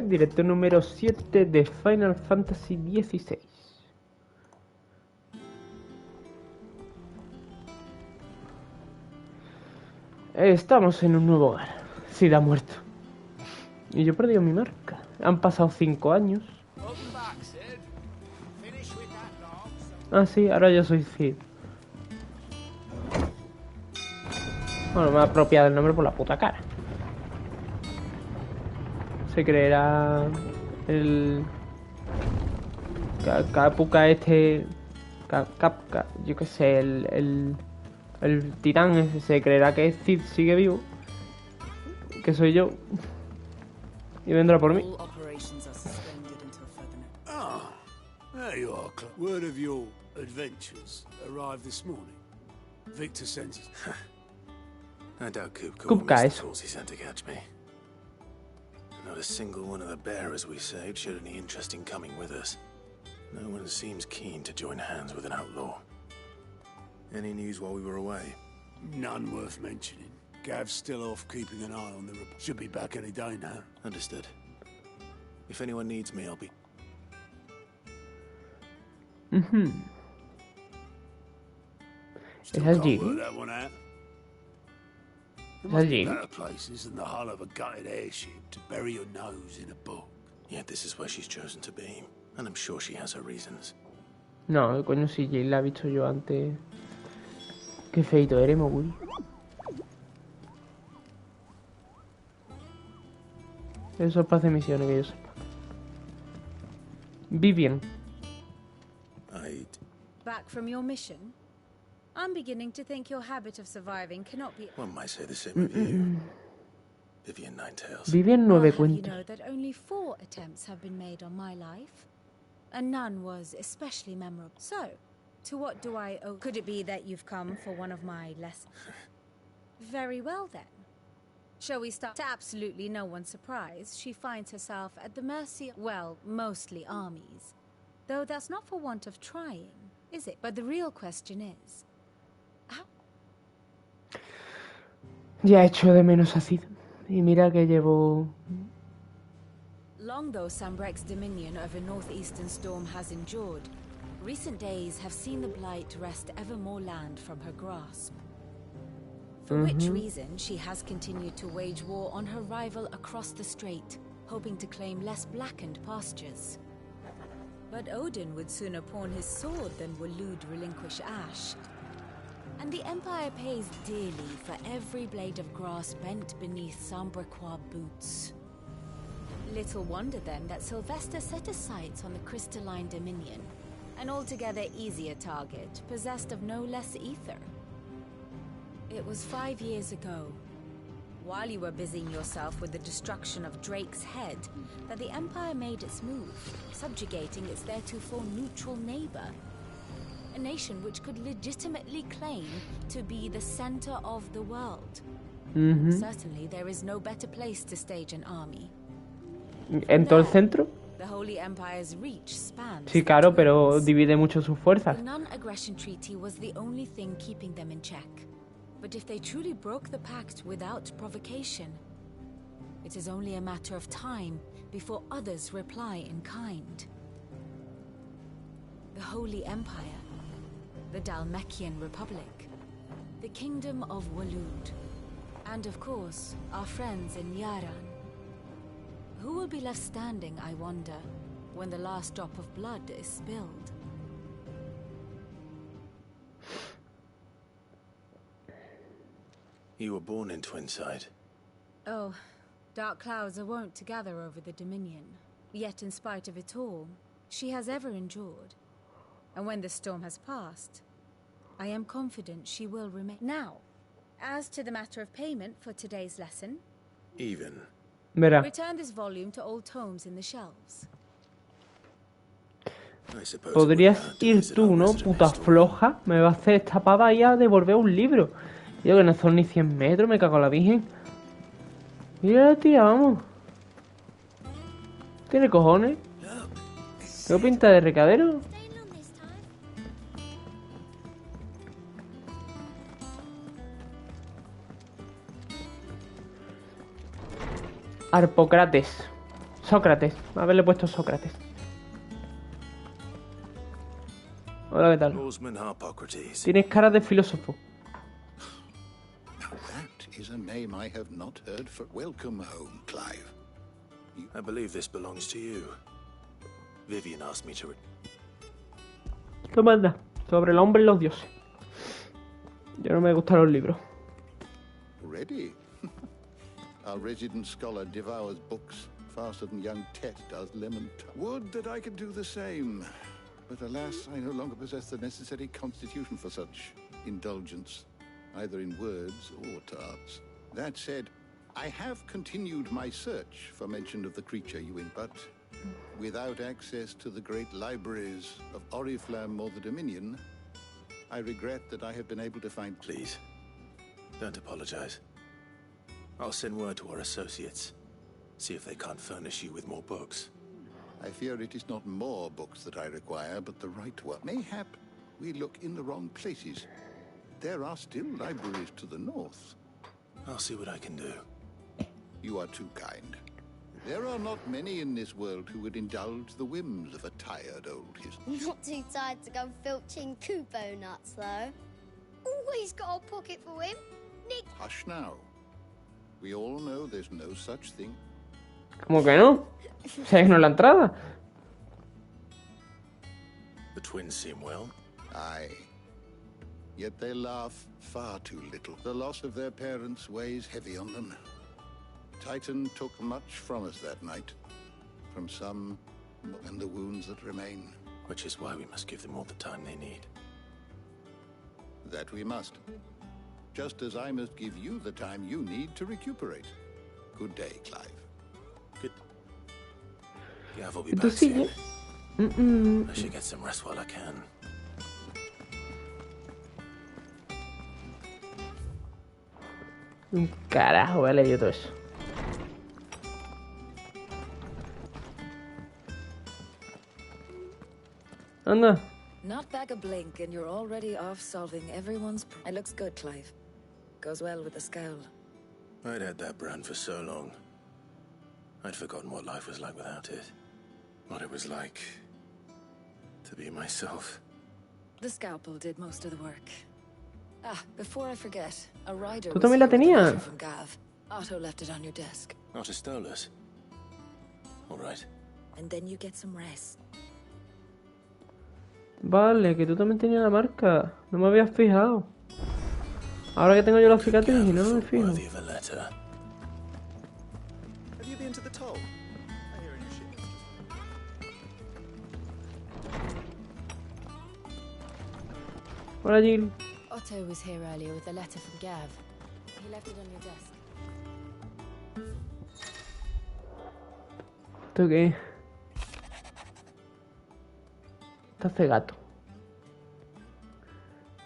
director número 7 de Final Fantasy XVI. Estamos en un nuevo hogar. Sid ha muerto. Y yo he perdido mi marca. Han pasado 5 años. Ah, sí, ahora yo soy Sid. Bueno, me he apropiado el nombre por la puta cara. Se creerá el Capuca este, yo qué sé, el titán ese se creerá que Cid sigue vivo, que soy yo, y vendrá por mí. Ah, there you are. Word of your adventures arrived this morning. Victor sent it. I doubt Kupka will Kupka miss eso. the tools he sent to catch me. Not a single one of the bearers we saved showed any interest in coming with us. No one seems keen to join hands with an outlaw. Any news while we were away? None worth mentioning. Gav's still off keeping an eye on the report. Should be back any day now. Understood. If anyone needs me, I'll be... Still Is that can't Jiggy? work that one out. There Is must that be Jiggy? better places than the hull of a gutted airship to bury your nose in a book. Yet this is where she's chosen to be, and I'm sure she has her reasons. No, coño, si Jay la he visto yo antes. Qué feito eres, Moguri. Eso es para hacer misiones, que yo sepa. Vivian. Back from your mission? I'm beginning to think your habit of surviving cannot be... One might say the same of you. Vivian Ninetails. Vivian Well, 9 how do you cuentos. know that only 4 attempts have been made on my life? And none was especially memorable. So, to what do I owe? Could it be that you've come for one of my lessons? Very well then. Shall we start? To absolutely no one's surprise, she finds herself at the mercy of, well, mostly armies. Though that's not for want of trying, is it? But the real question is, how? Ya echo de menos a Cid. Y mira que llevo... Long though Sambrek's dominion over northeastern storm has endured, recent days have seen the blight wrest ever more land from her grasp. For which reason she has continued to wage war on her rival across the strait, hoping to claim less blackened pastures. But Odin would sooner pawn his sword than Waloed relinquish Ash. And the Empire pays dearly for every blade of grass bent beneath Sambrequois boots. Little wonder then that Sylvester set his sights on the crystalline dominion, an altogether easier target, possessed of no less ether. It was 5 years ago, while you were busying yourself with the destruction of Drake's head, that the Empire made its move, subjugating its theretofore neutral neighbor. A nation which could legitimately claim to be the center of the world. Certainly there is no better place to stage an army. ¿En todo el centro? The Holy Empire's reach spans. Sí, claro, pero divide mucho sus fuerzas. The non-aggression treaty was the only thing keeping them in check. But if they truly broke the pact without provocation, it is only a matter of time before others reply in kind. The Holy Empire, the Dalmekian Republic, the Kingdom of Waloed, and of course, our friends in Yaran. Who will be left standing, I wonder, when the last drop of blood is spilled? You were born in Twinside. Oh, dark clouds are wont to gather over the Dominion. Yet in spite of it all, she has ever endured. And when the storm has passed, I am confident she will remain. Now, as to the matter of payment for today's lesson, Even. Verá. return this volume to old tomes in the shelves. I suppose it Podrías wouldn't hurt to ir visit tú, our ¿no? resident Puta historian. floja. Me va a hacer esta pava ya devolver un libro. Yo que no son ni 100 metros, me cago en la virgen. Mira la tía, vamos. ¿Tiene cojones? ¿Qué pinta de recadero? Arpócrates. Sócrates. Haberle puesto Sócrates. Hola, ¿qué tal? Horseman Harpocrates. Tienes cara de filósofo. Now that is a name I have not heard for. Welcome home, Clive. I believe this belongs to you. Vivian asked me to... Toma, anda. Sobre el hombre y los dioses. Yo no me gustan los libros. Ready? Our resident scholar devours books faster than young Tet does lemon. Would that I could do the same. But alas, I no longer possess the necessary constitution for such indulgence, either in words or tarts. That said, I have continued my search for mention of the creature you in, but without access to the great libraries of Oriflamme or the Dominion, I regret that I have been able to find... Please, don't apologize. I'll send word to our associates. See if they can't furnish you with more books. I fear it is not more books that I require, but the right one. Mayhap we look in the wrong places. There are still libraries to the north. I'll see what I can do. You are too kind. There are not many in this world who would indulge the whims of a tired old history. Not too tired to go filching Kupo nuts, though. Always got a pocket for him. Nick. Hush now. We all know there's no such thing. ¿Cómo que no? ¿Sabes que no es la entrada? The twins seem well. Aye. Yet they laugh far too little. The loss of their parents weighs heavy on them. Titan took much from us that night. From some, and the wounds that remain. Which is why we must give them all the time they need. That we must. Just as I must give you the time you need to recuperate. Good day, Clive. Good. Gav will be back Entonces, soon. I should get some rest while I can. un carajo, vale, yo todo eso. Anda. Not back a blink, and you're already off solving everyone's. It looks good, Clive. Goes well with the scowl. I'd had that brand for so long. I'd forgotten what life was like without it. What it was like to be myself. The scalpel did most of the work. Ah, before I forget, a rider Tú también la was here with a tenías. letter from Gav. Otto left it on your desk. Not a Stolas. All right. And then you get some rest. Vale, que tú también tenías la marca. No me habías fijado. Ahora que tengo yo la cicatriz y no me fijo. Worthy of a letter. Have you been to the toll? I hear a new ship. Hola, Jill. Otto was here earlier with a letter from Gav. He left it on your desk. ¿Esto qué? Está este gato.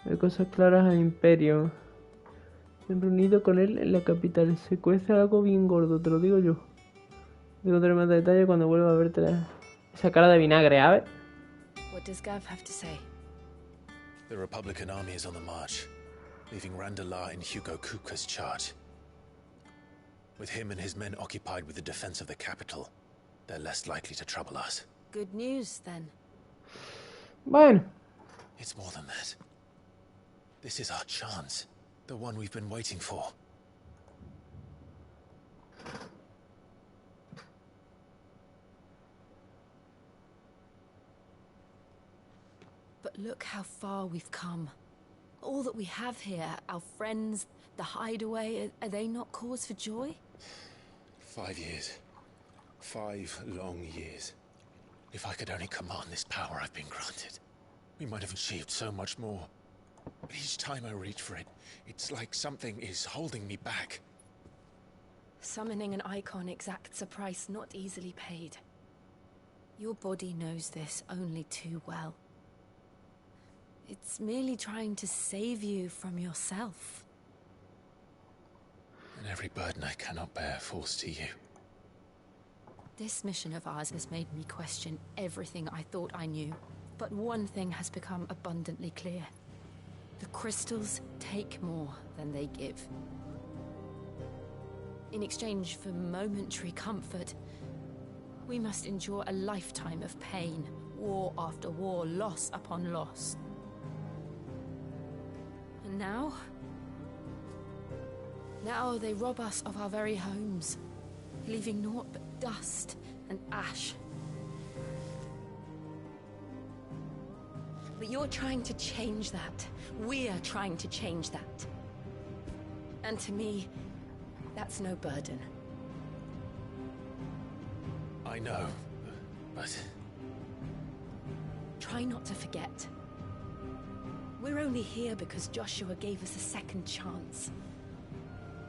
Hay cosas claras al imperio. Me he reunido con él en la capital. Se cuece algo bien gordo, te lo digo yo. Digo más detalle cuando vuelva a verte esa cara de vinagre, a ver. What does Gav have to say? The Republican army is on the march, leaving Randalar in Hugo Kupka's charge. With him and his men occupied with the defense of the capital, they're less likely to trouble us. Good news, then. Bueno. It's more than that. This is our chance. The one we've been waiting for. But look how far we've come. All that we have here, our friends, the hideaway, are they not cause for joy? 5 years. 5 long years. If I could only command this power I've been granted, we might have achieved so much more. But each time I reach for it, it's like something is holding me back. Summoning an icon exacts a price not easily paid. Your body knows this only too well. It's merely trying to save you from yourself. And every burden I cannot bear falls to you. This mission of ours has made me question everything I thought I knew. But one thing has become abundantly clear. The crystals take more than they give. In exchange for momentary comfort, We must endure a lifetime of pain, war after war, loss upon loss. And now? Now they rob us of our very homes, leaving naught but dust and ash. But you're trying to change that. We're trying to change that. And to me, that's no burden. I know, but... Try not to forget. We're only here because Joshua gave us a second chance.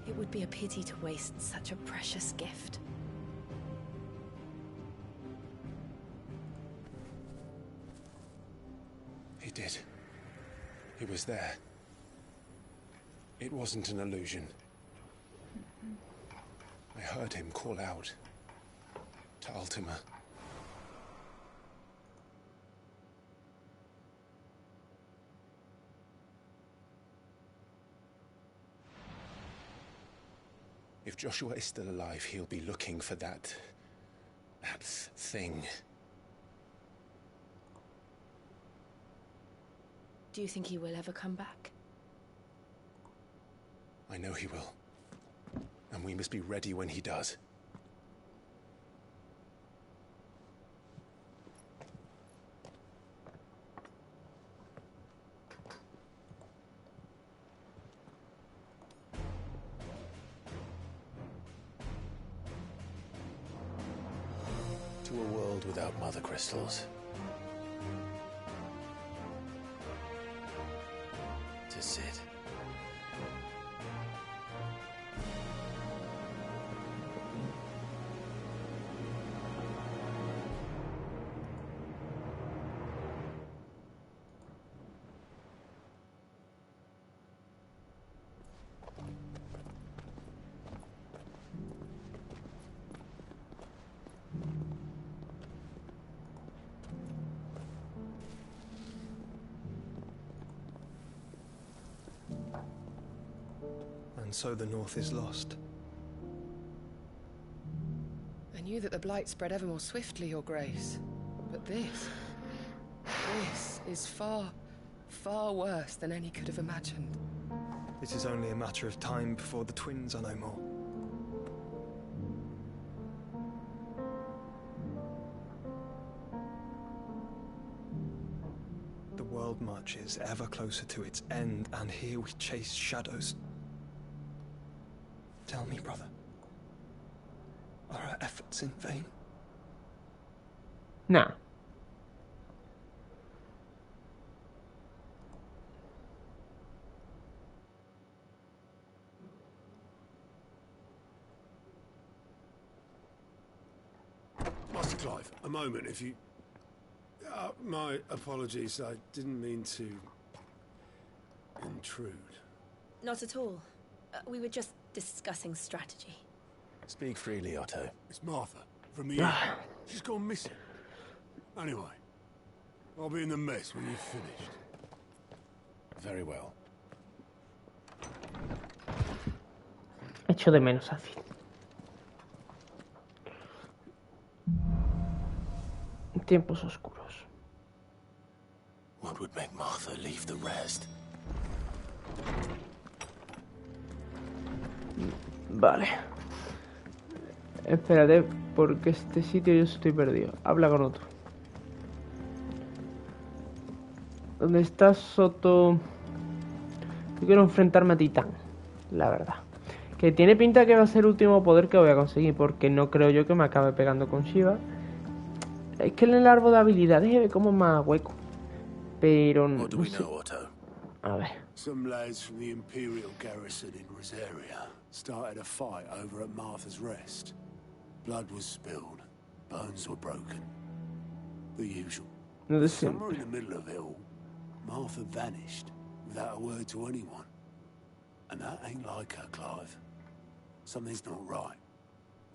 It would be a pity to waste such a precious gift. He did. He was there. It wasn't an illusion. I heard him call out to Ultima. If Joshua is still alive, he'll be looking for that thing. Do you think he will ever come back? I know he will. And we must be ready when he does. To a world without mother crystals. To Sid. And so the North is lost. I knew that the Blight spread ever more swiftly, Your Grace. But this is far, far worse than any could have imagined. It is only a matter of time before the twins are no more. The world marches ever closer to its end, and here we chase shadows. Tell me, brother, are our efforts in vain? Nah. Master Clive, a moment, if you... my apologies, I didn't mean to... intrude. Not at all. We were just discussing strategy. Speak freely, Otto. It's Martha, from the inn. She's gone missing. Anyway, I'll be in the mess when you've finished. Very well. Echo de menos a Sid. Tiempos oscuros. What would make Martha leave the rest? Vale. Espérate, porque este sitio yo estoy perdido. Habla con otro. ¿Dónde estás, Soto? Yo quiero enfrentarme a Titán, la verdad. Que tiene pinta que va a ser el último poder que voy a conseguir, porque no creo yo que me acabe pegando con Shiva. Es que en el árbol de habilidades se ve como más hueco. Pero no sé. A ver. Some lads from the Imperial garrison in Rosaria started a fight over at Martha's Rest. Blood was spilled, bones were broken. The usual. No de Somewhere siempre. in the middle of it all, Martha vanished without a word to anyone. And that ain't like her, Clive. Something's not right.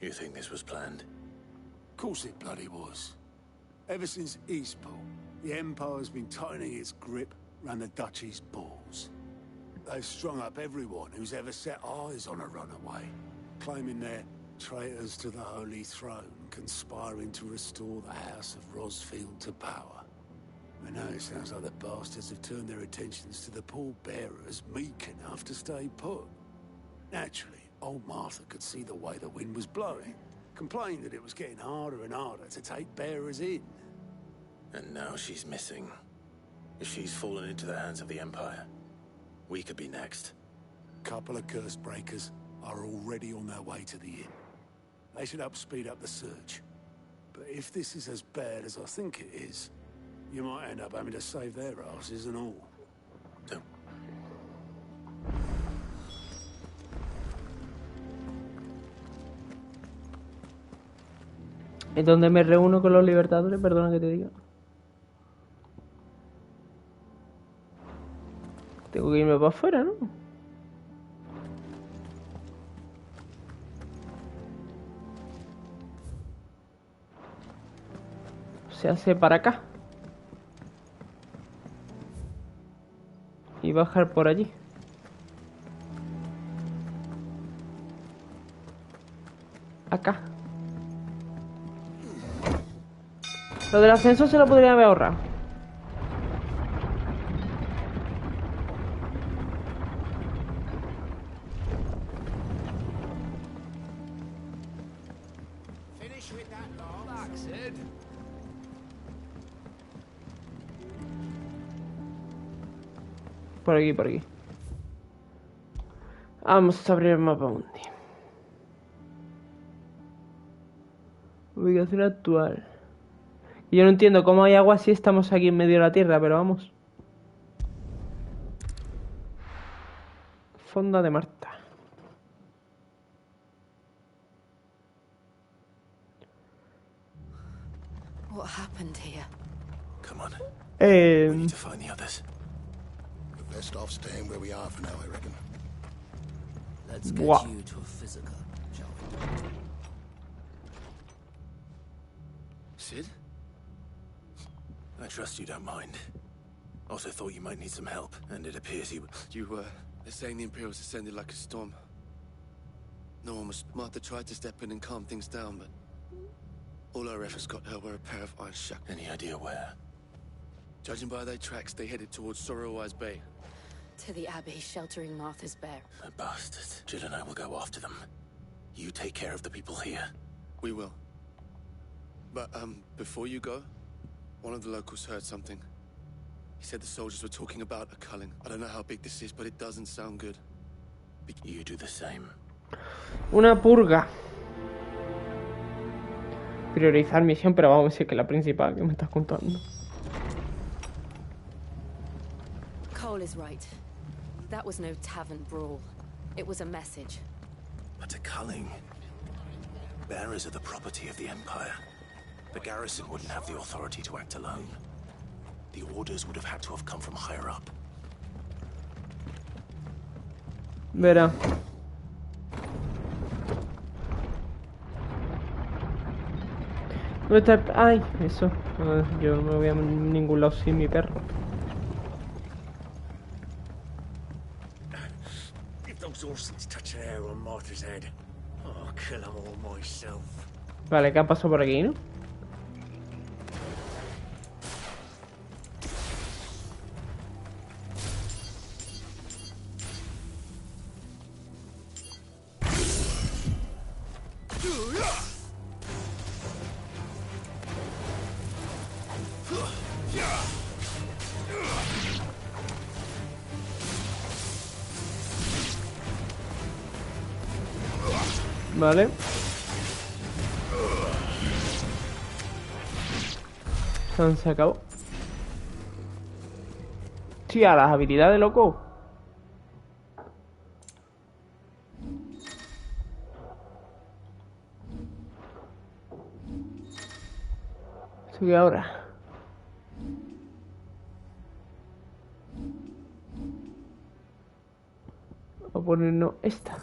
You think this was planned? Of course it bloody was. Ever since Eastpool, the Empire's been tightening its grip round the Duchy's balls. They've strung up everyone who's ever set eyes on a runaway, claiming they're Traitors to the Holy Throne conspiring to restore the House of Rosfield to power. And now it sounds like the bastards have turned their attentions to the poor bearers meek enough to stay put. Naturally, old Martha could see the way the wind was blowing, complained that it was getting harder and harder to take bearers in. And now she's missing. If she's fallen into the hands of the Empire, we could be next. Couple of curse breakers are already on their way to the inn. They should help speed up the search. But if this is as bad as I think it is, you might end up having to save their asses and all. ¿Es donde me reúno con los libertadores? Perdona que te diga. Tengo que irme para afuera, ¿no? Se hace para acá. Y bajar por allí. Acá. Lo del ascenso se lo podría haber ahorrado. Por aquí, por aquí. Vamos a abrir el mapa mundi. Ubicación actual. Yo no entiendo cómo hay agua si estamos aquí en medio de la tierra, pero vamos. Fonda de Marta. What happened here? Come on. We need to find the others. We're best off staying where we are for now, I reckon. Let's get you to a physical, shall we? Sid? I trust you don't mind. Also thought you might need some help, and it appears you... They're saying the Imperials descended like a storm. No one was... Martha tried to step in and calm things down, but... all our efforts got her were a pair of iron shackles. Any idea where? Judging by their tracks, they headed towards Sorrowwise Bay. To the Abbey, sheltering Martha's bear. The bastards. Jill and I will go after them. You take care of the people here. We will. But, before you go, one of the locals heard something. He said the soldiers were talking about a culling. I don't know how big this is, but it doesn't sound good. You do the same. Una purga. Priorizar misión, pero vamos a decir que la principal que me estás contando. Cole is right. That was no tavern brawl. It was a message. But a culling. Bearers are the property of the Empire. The garrison wouldn't have the authority to act alone. The orders would have had to have come from higher up. Verá. ¿Dónde está el... Ay, eso. Yo no me voy a ningún lado sin mi perro. If those horses touch an arrow on Martha's head, I'll kill them all myself. Vale, ¿qué ha pasado por aquí, no? Vale. Se han sacado. Tía, las habilidades, loco. ¿Esto qué ahora? Vamos a ponernos esta.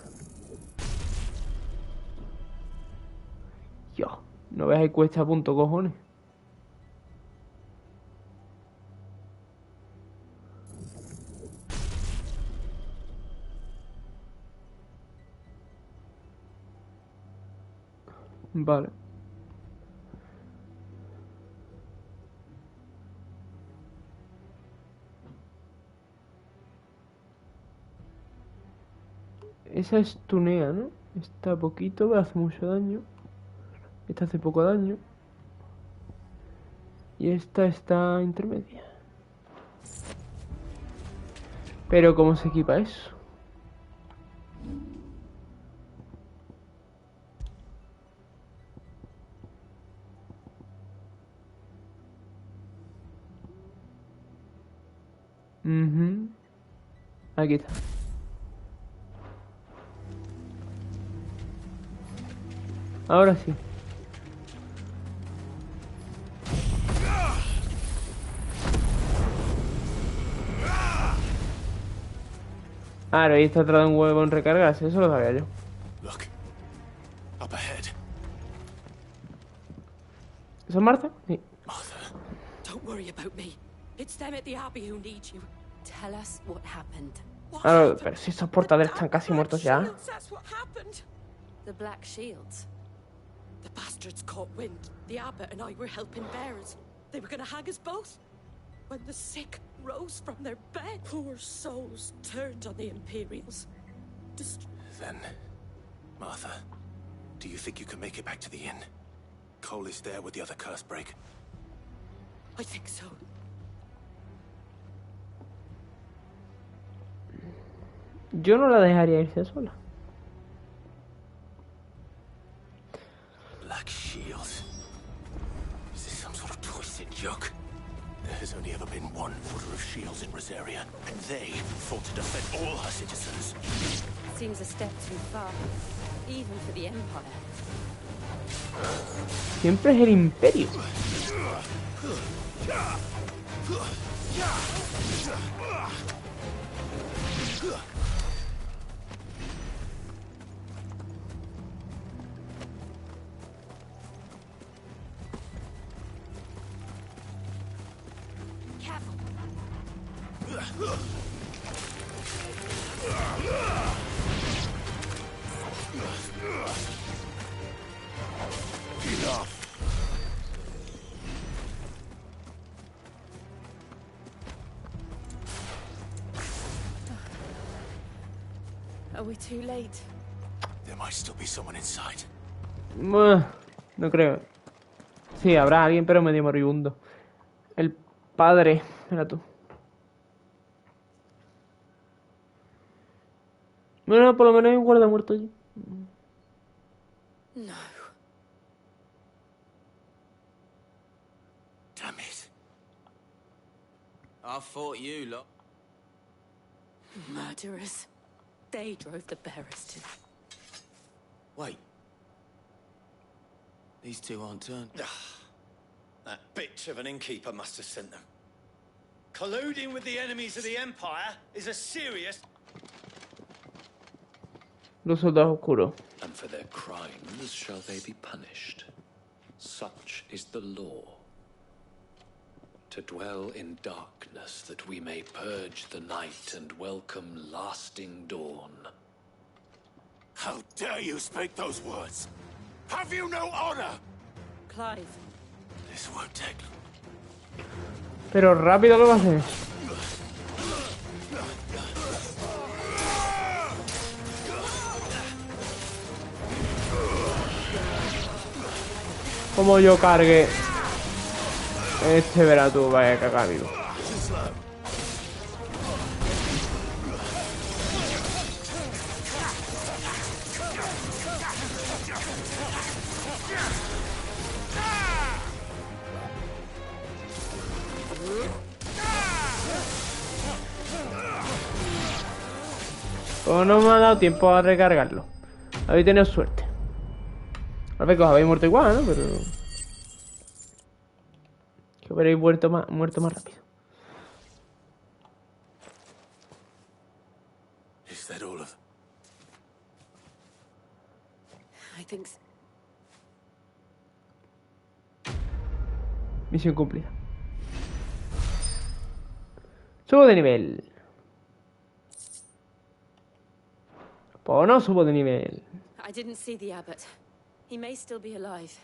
Yo, no veas que cuesta punto, cojones. Vale. Esa es tunea, ¿no? Está poquito, pero hace mucho daño. Esta hace poco daño. Y esta está intermedia. Pero ¿cómo se equipa eso? Aquí está. Ahora sí. Claro, ahí está atrás de un huevo en recargarse, eso lo sabía yo. Look. Up ahead. ¿Eso es Martha? Sí. Don't worry about me. It's them at the Abbey who need you. Tell us what happened. Claro, pero si esos portadores están casi muertos ya. That's what happened. The Black Shields. The bastards caught wind. The abbot and I were helping bearers. They were gonna hang us both. When the sick rose from their bed, poor souls turned on the Imperials. Then, Martha, do you think you can make it back to the inn? Cole is there with the other curse break. I think so. Yo no la dejaría irse sola. Black Shields. Is this some sort of twisted joke? There has only ever been one footer of shields in Rosaria, and they fought to defend all her citizens. Seems a step too far, even for the Empire. Siempre es el Imperio. Are we too late? There might still be someone inside. No creo. Sí, habrá alguien, pero medio moribundo. El padre. Mira tú. Bueno, por lo menos hay un guarda muerto allí. No. Damn it. I fought you lot. Murderers. They drove the bearers to... Wait. These two aren't turned. That bitch of an innkeeper must have sent them. Colluding with the enemies of the Empire is a serious... Los soldados oscuros. And for their crimes shall they be punished. Such is the law. To dwell in darkness that we may purge the night and welcome lasting dawn. How dare you speak those words? Have you no honor? Clive. This won't take long. Pero rápido lo va a hacer. Como yo cargue. Este verá tú, vaya cagar vivo. Pues no me ha dado tiempo a recargarlo. Habéis tenido suerte. A ver que os habéis muerto igual, ¿no? Pero... que hubierais muerto más rápido. Is that all of them? I think so. Misión cumplida. Subo de nivel. Pues no subo de nivel. I didn't see the abbot. He may still be alive.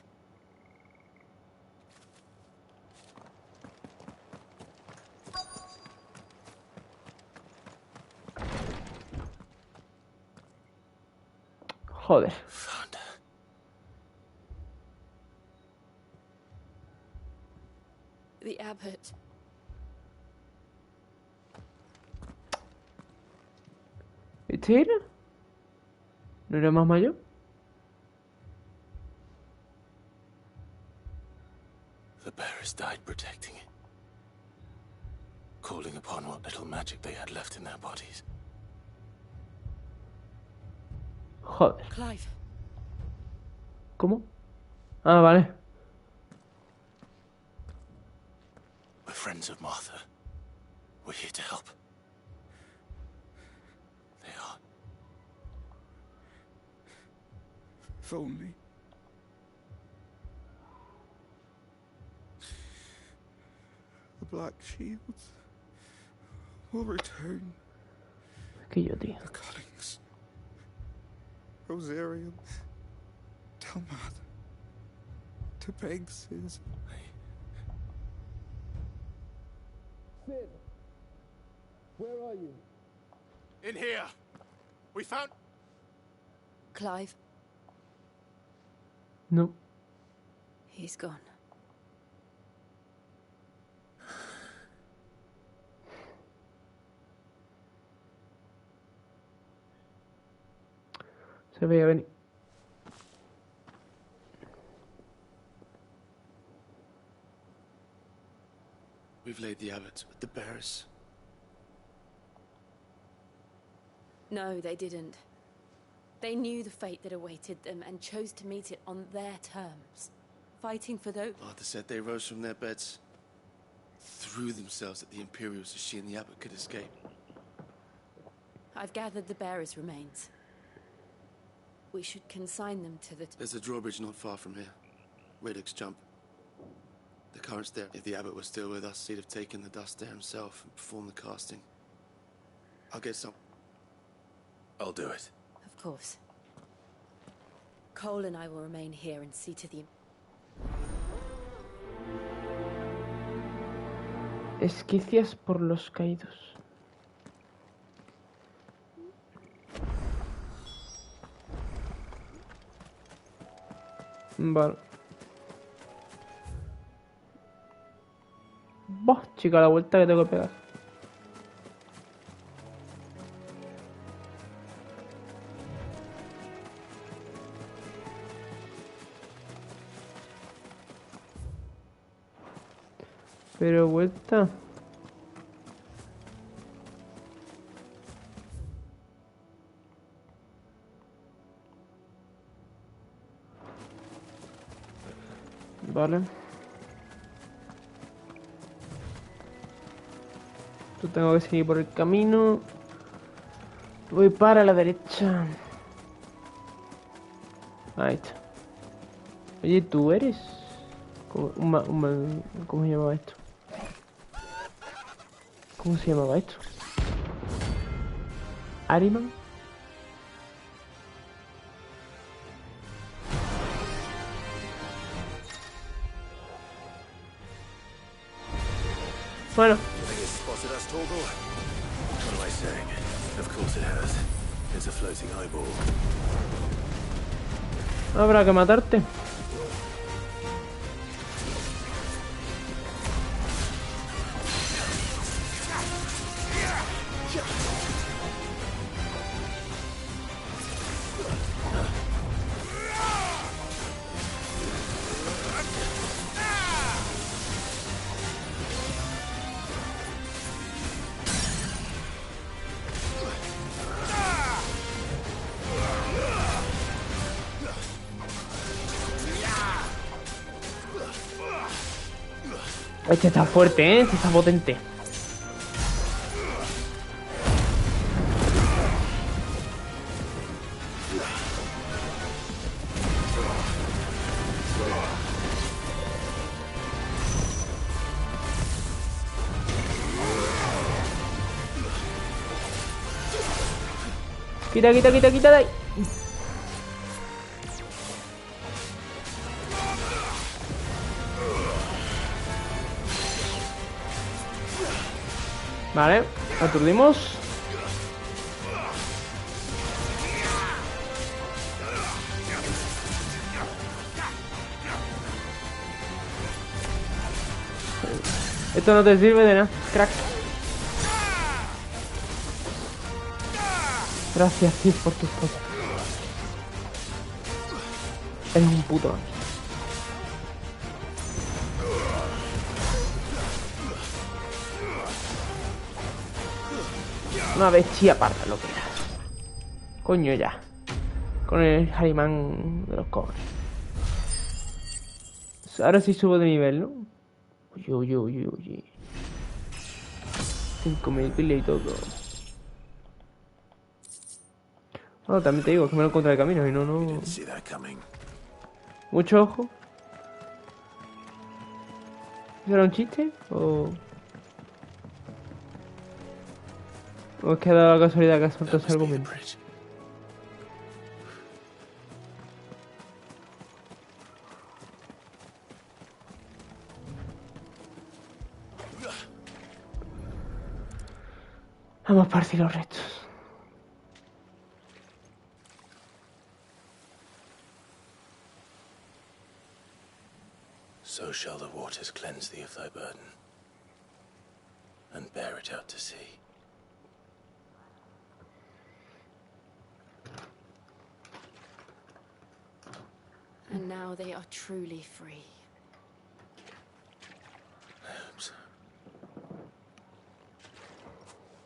Joder. The abbot. ¿Este era? ¿No era más mayor? The bearers died protecting it, calling upon what little magic they had left in their bodies. Joder. Clive. ¿Cómo? Ah, vale. We're friends of Martha. We're here to help. They are. If only. The Black Shields will return. Que yo, tío. The Cullings. Rosarium. Telmath. To beg Sis. Sid, where are you? In here. We found... Clive. No. He's gone. Se veía venir. We've laid the abbots with the bearers. No, they didn't. They knew the fate that awaited them and chose to meet it on their terms. Fighting for those... Martha said they rose from their beds, threw themselves at the Imperials so she and the abbot could escape. I've gathered the bearers' remains. We should consign them to the... There's a drawbridge not far from here. Reddick's Jump. The current's there. If the abbot was still with us, he'd have taken the dust there himself and performed the casting. I'll get some. I'll do it. Of course. Cole and I will remain here and see to the... Esquicias por los caídos. Vale. Bah, chica, la vuelta que tengo que pegar. Pero vuelta. Vale. Yo tengo que seguir por el camino. Voy para la derecha. Ahí está. Oye, ¿tú eres? ¿Cómo se llamaba esto? ¿Cómo se llamaba esto? ¿Ariman? Bueno. What am I saying? Of course it has. It's a floating eyeball. Habrá que matarte. Este está fuerte, ¿eh? Este está potente. Quita de ahí. Vale, aturdimos. Esto no te sirve de nada, crack. Gracias, Steve, por tus cosas. Eres un puto. Una bestia parda lo que era. Coño ya. Con el Harimán de los cobres. Ahora sí subo de nivel, ¿no? Uy. 5000 pilas y todo. No, también te digo que me lo encontré el camino y no. Mucho ojo. ¿Eso era un chiste? ¿O es que ha dado la casualidad que ha soltado ese argumento? Vamos a partir los restos. So shall the waters cleanse thee of thy burden, and bear it out to sea. And now they are truly free.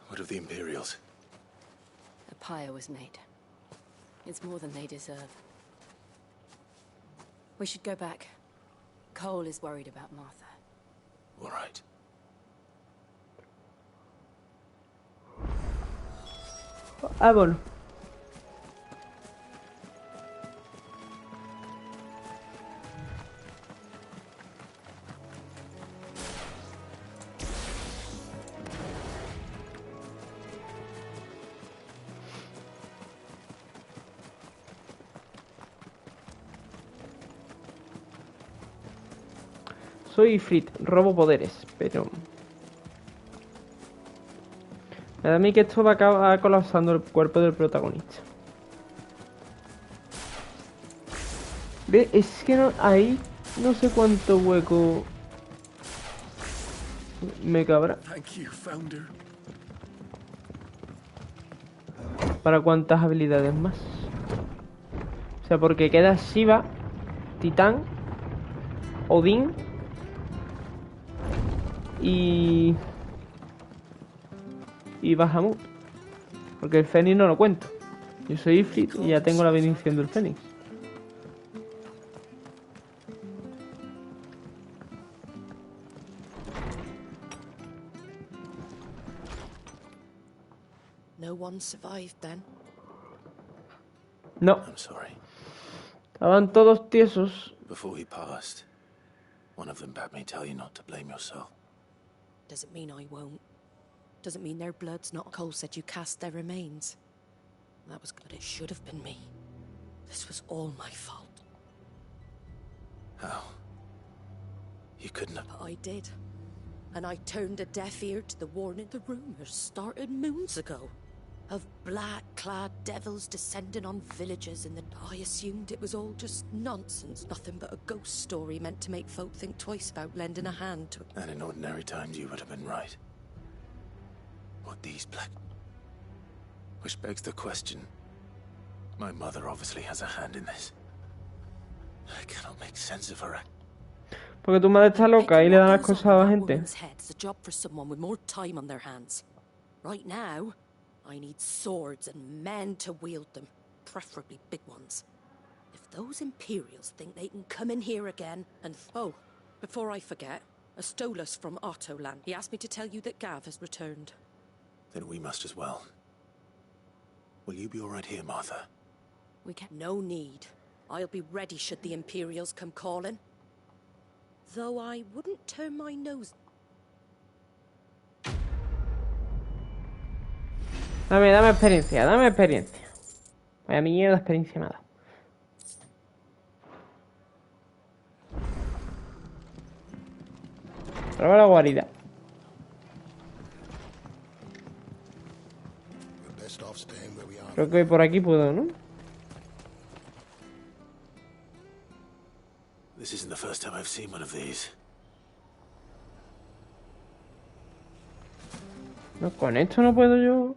What of the Imperials? A pyre was made. It's more than they deserve. We should go back. Cole is worried about Martha. All right. Ah, bueno. Soy Ifrit, robo poderes, pero... me da a mí que esto va a acabar colapsando el cuerpo del protagonista. ¿Ves? Es que no, ahí no sé cuánto hueco me cabrá. Para cuántas habilidades más. O sea, porque queda Shiva, Titán, Odín y Bahamut. Porque el Fénix no lo cuento. Yo soy Ifrit y ya tengo la bendición del Fénix. No one survived then. No. I'm sorry. Estaban todos tiesos. Before he passed, one of them bade me tell you not to blame yourself. Doesn't mean I won't. Doesn't mean their blood's not. Cole said you cast their remains. That was good. It should have been me. This was all my fault. How? You couldn't have... But I did. And I turned a deaf ear to the warning. The rumors started moons ago. Of black-clad devils descending on villages in the... I assumed it was all just nonsense. Nothing but a ghost story meant to make folk think twice about lending a hand to... And in ordinary times you would have been right. What these black... Which begs the question. My mother obviously has a hand in this. I cannot make sense of her act. Porque tu madre está loca y le da las cosas a la gente. It's a job for someone with more time on their hands. Right now, I need swords and men to wield them, preferably big ones. If those Imperials think they can come in here again and... Oh, before I forget, Astolas from Ottoland. He asked me to tell you that Gav has returned. Then we must as well. Will you be all right here, Martha? We can... No need. I'll be ready should the Imperials come calling. Though I wouldn't turn my nose... Dame experiencia, dame experiencia. Vaya mierda de experiencia nada. Prueba la guarida. Creo que por aquí puedo, ¿no? This isn't the first time I've seen one of these. No, con esto no puedo yo.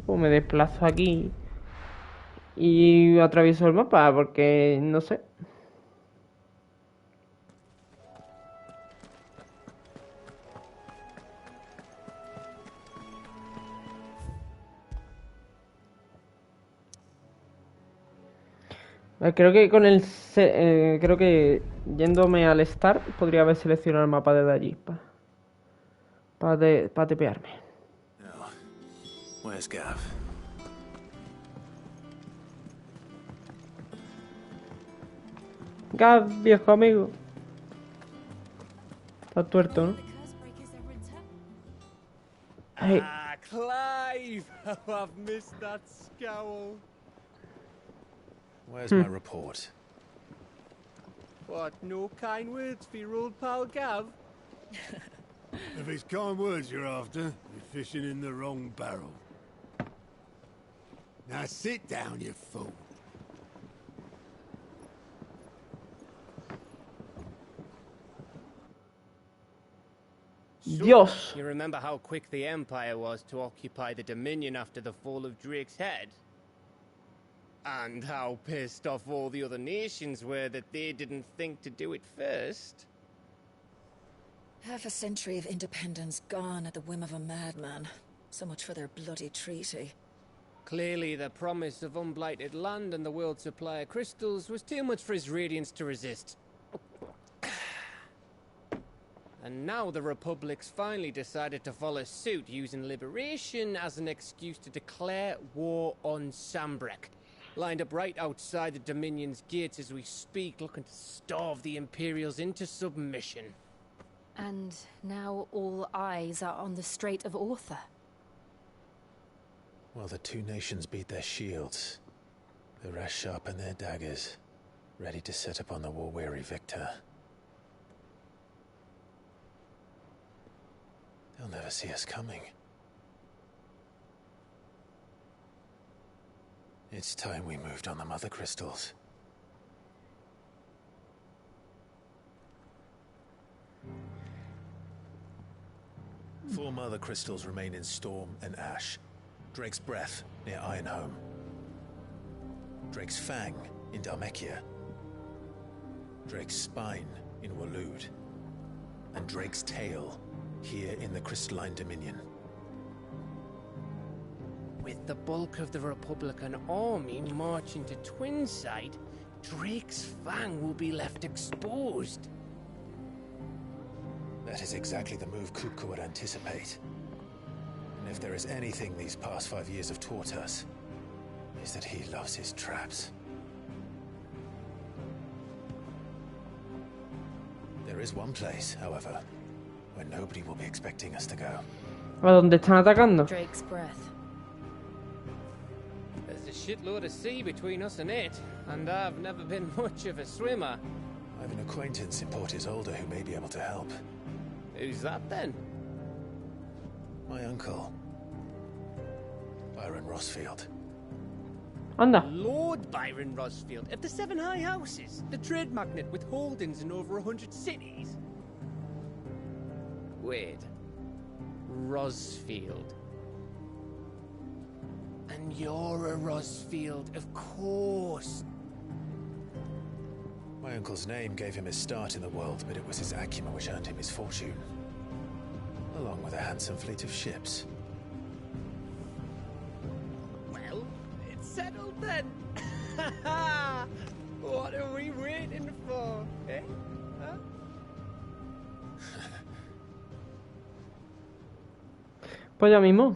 Pues me desplazo aquí y atravieso el mapa porque no sé. Creo que con creo que yéndome al start podría haber seleccionado el mapa desde allí para tepearme. Now, where's Gav? Gav, viejo amigo. Está tuerto, ¿no? Hey. Ah, Clive! How I've missed that scowl. Where's my report? What, no kind words for your old pal Gav? If it's kind words you're after, you're fishing in the wrong barrel. Now sit down, you fool. Dios. You remember how quick the Empire was to occupy the Dominion after the fall of Drake's Head? And how pissed off all the other nations were that they didn't think to do it first? Half a century of independence gone at the whim of a madman. So much for their bloody treaty. Clearly, the promise of unblighted land and the world's supply of crystals was too much for his radiance to resist. And now the Republic's finally decided to follow suit, using liberation as an excuse to declare war on Sambrek. Lined up right outside the Dominion's gates as we speak, looking to starve the Imperials into submission. And now all eyes are on the Strait of Author. While the two nations beat their shields, the rest sharpen their daggers, ready to set upon the war-weary victor. They'll never see us coming. It's time we moved on the Mother Crystals. Four Mother Crystals remain in Storm and Ash. Drake's Breath near Ironhome. Drake's Fang in Dhalmekia. Drake's Spine in Waloed. And Drake's Tail here in the Crystalline Dominion. With the bulk of the Republican army marching to Twinside, Drake's Fang will be left exposed. That is exactly the move Kupka would anticipate. And if there is anything these past 5 years have taught us, is that he loves his traps. There is one place, however, where nobody will be expecting us to go. ¿A dónde están atacando? Drake's Breath. There's a shitload of sea between us and it, and I've never been much of a swimmer. I have an acquaintance in Port Isolde who may be able to help. Who's that then? My uncle, Byron Rossfield. Anda. Lord Byron Rossfield of the Seven High Houses, the trade magnate with holdings in over 100 cities. Wait, Rossfield. And you're a Rossfield, of course. My uncle's name gave him his start in the world, but it was his acumen which earned him his fortune. Along with a handsome fleet of ships. Well, it's settled then. What are we waiting for, eh? Huh? Pues ya mismo.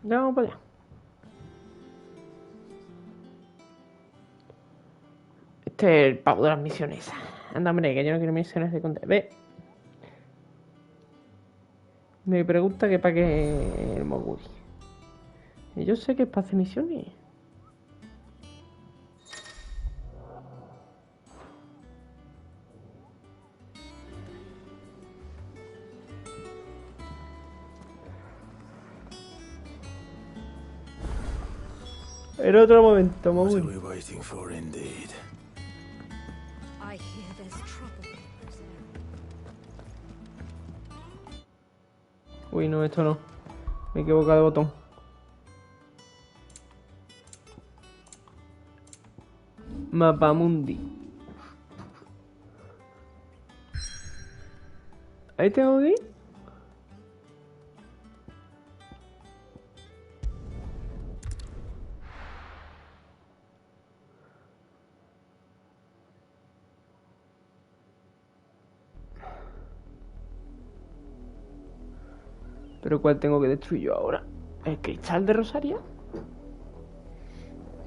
Ya vamos para allá. Este es el pavo de las misiones. Anda, hombre, que yo no quiero misiones de contenido. Ve. Me pregunta que para qué el Moguri. Y yo sé que es para hacer misiones. En otro momento, What are mamón. we waiting for, indeed? I hear there's trouble in Rosaria. Uy, no, esto no. Me he equivocado de botón. Mapamundi. Ahí tengo que ir. Pero ¿cuál tengo que destruir yo ahora? ¿El cristal de Rosaria?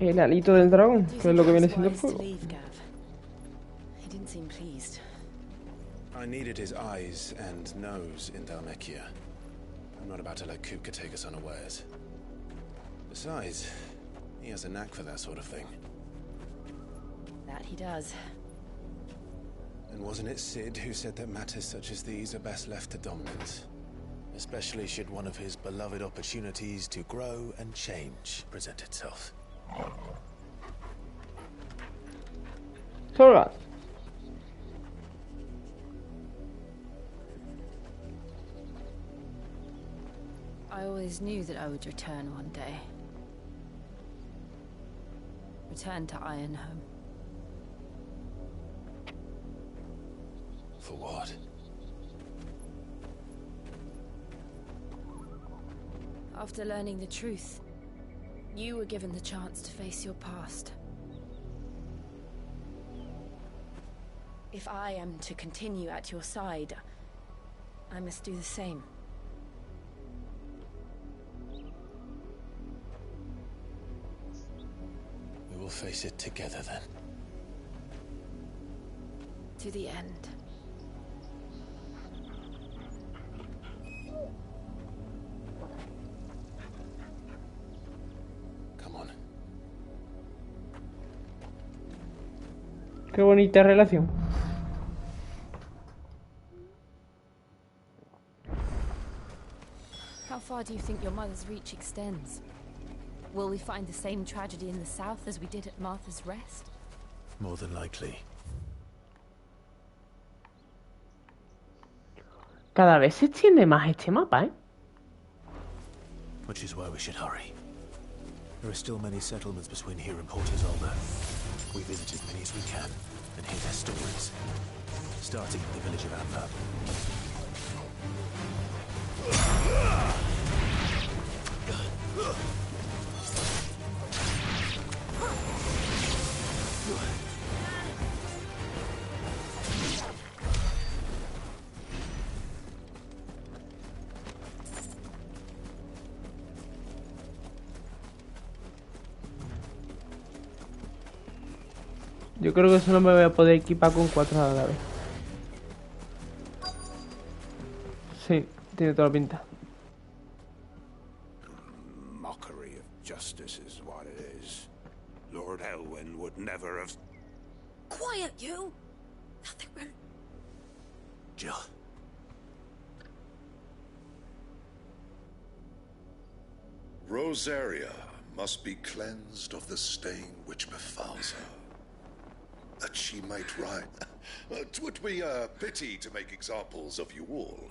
El alito del dragón, que es lo que viene siendo el fuego. He didn't seem pleased. I needed his eyes and nose in Dalmekia. I'm not about to let Kupka take us unawares. Besides, he has a knack for that sort of thing. That he does. And wasn't it Sid who said that matters such as these are best left to dominance? Especially should one of his beloved opportunities to grow and change present itself. Sorgat. I always knew that I would return one day. Return to Ironhome. For what? After learning the truth, you were given the chance to face your past. If I am to continue at your side, I must do the same. We will face it together then. To the end. Come on. Qué bonita relación. How far do you think your mother's reach extends? Will we find the same tragedy in the south as we did at Martha's Rest? More than likely. Cada vez se extiende más este mapa, ¿eh? Which is why we should hurry. There are still many settlements between here and Port Isolde. We visit as many as we can and hear their stories. Starting at the village of Antwerp. Yo creo que solo me voy a poder equipar con 4 a la vez. Sí, tiene toda la pinta. Mockery of justice is what it is. Lord Elwyn would never have... Quiet, you! Nothing will... Jill. Rosaria must be cleansed of the stain which befouls her, that she might rise. 'Twould be a pity to make examples of you all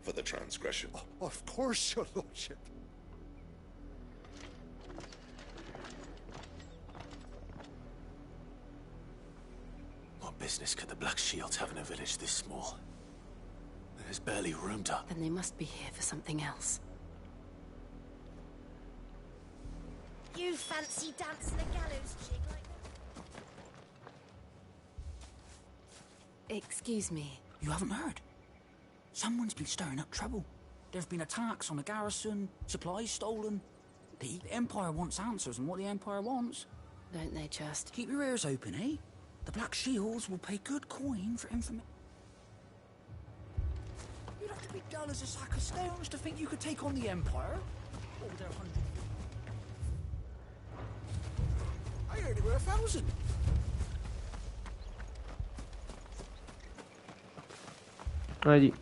for the transgression. Of course, your lordship. What business could the Black Shields have in a village this small? There's barely room to... Then they must be here for something else. You fancy dancing a gallows jig like that? Excuse me. You haven't heard? Someone's been stirring up trouble. There have been attacks on the garrison, supplies stolen. The Empire wants answers, and what the Empire wants... Don't they just? Keep your ears open, eh? The Black Shields will pay good coin for information. You'd have to be dull as a sack of stones to think you could take on the Empire. What were there 100? I heard there were 1,000. Allí.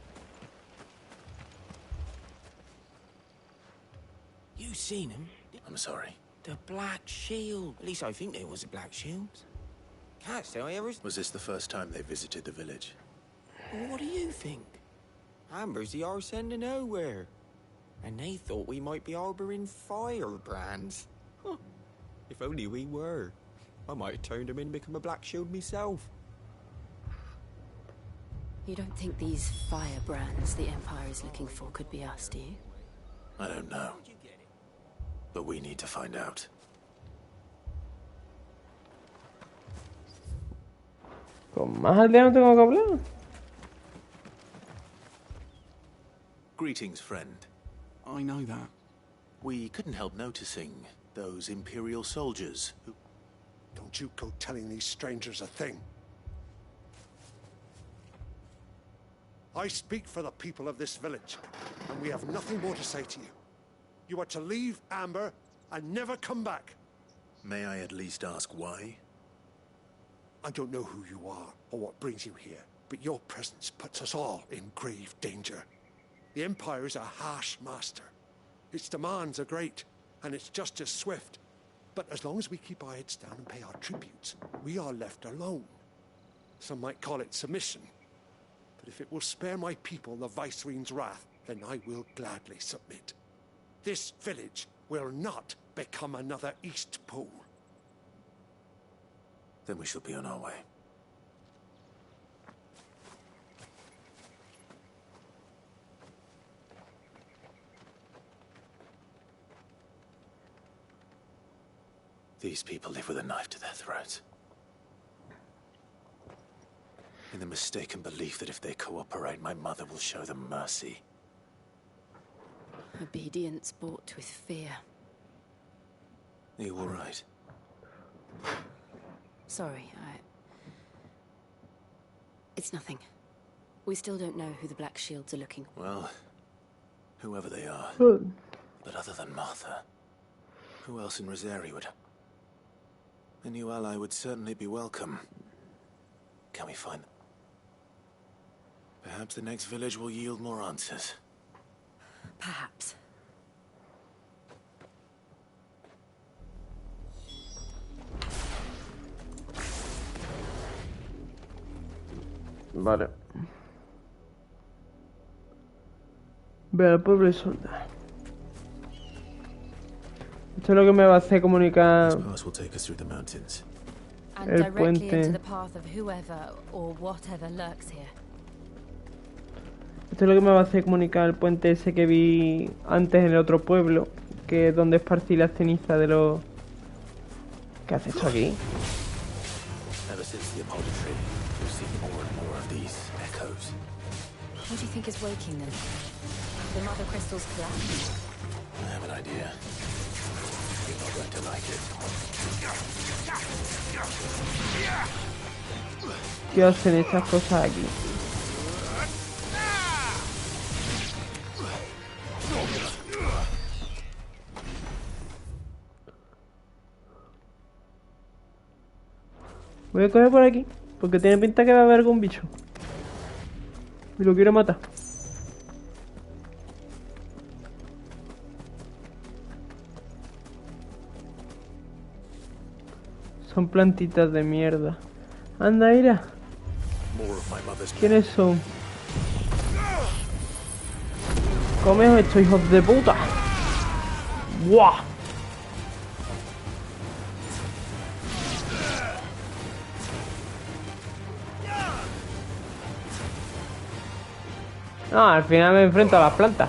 You seen him? I'm sorry. The Black Shield. At least I think there was a Black Shield. Can't say I ever... Was this the first time they visited the village? Well, what do you think? Amber's the arse end of nowhere. And they thought we might be harboring firebrands. Huh. If only we were. I might have turned them in and become a Black Shield myself. You don't think these firebrands the Empire is looking for could be us, do you? I don't know. But we need to find out. Con más aldeanos tengo que hablar. Greetings, friend. I know that. We couldn't help noticing those Imperial soldiers who... Don't you go telling these strangers a thing. I speak for the people of this village, and we have nothing more to say to you. You are to leave Amber and never come back. May I at least ask why? I don't know who you are or what brings you here, but your presence puts us all in grave danger. The Empire is a harsh master. Its demands are great, and its justice swift. But as long as we keep our heads down and pay our tributes, we are left alone. Some might call it submission. But if it will spare my people the Viceroy's wrath, then I will gladly submit. This village will not become another East Pole. Then we shall be on our way. These people live with a knife to their throats. In the mistaken belief that if they cooperate, my mother will show them mercy. Obedience bought with fear. Are you all right? Sorry, It's nothing. We still don't know who the Black Shields are looking for. Well, whoever they are. But other than Martha, who else in Rosari would... A new ally would certainly be welcome. Can we find them? Perhaps the next village will yield more answers. Perhaps. Vale. Ve al pueblo y solda. Esto es lo que me va a hacer comunicar This pass will take us through the mountains. And el directly into puente. the path of whoever or whatever lurks here. Esto es lo que me va a hacer comunicar el puente ese que vi antes en el otro pueblo, que es donde esparcí las cenizas de los... ¿Qué hace esto aquí? Ever since the apothecary, we've seen more and more of these echoes. What do you think is waking them? The mother crystal's collapse? I have an idea. You're not going to like it. ¿Qué hacen estas cosas aquí? Voy a coger por aquí, porque tiene pinta que va a haber algún bicho. Y lo quiero matar. Son plantitas de mierda. Anda, Ira. ¿Quiénes son? Comeos estos hijos de puta. ¡Buah! No, al final me enfrento a las plantas.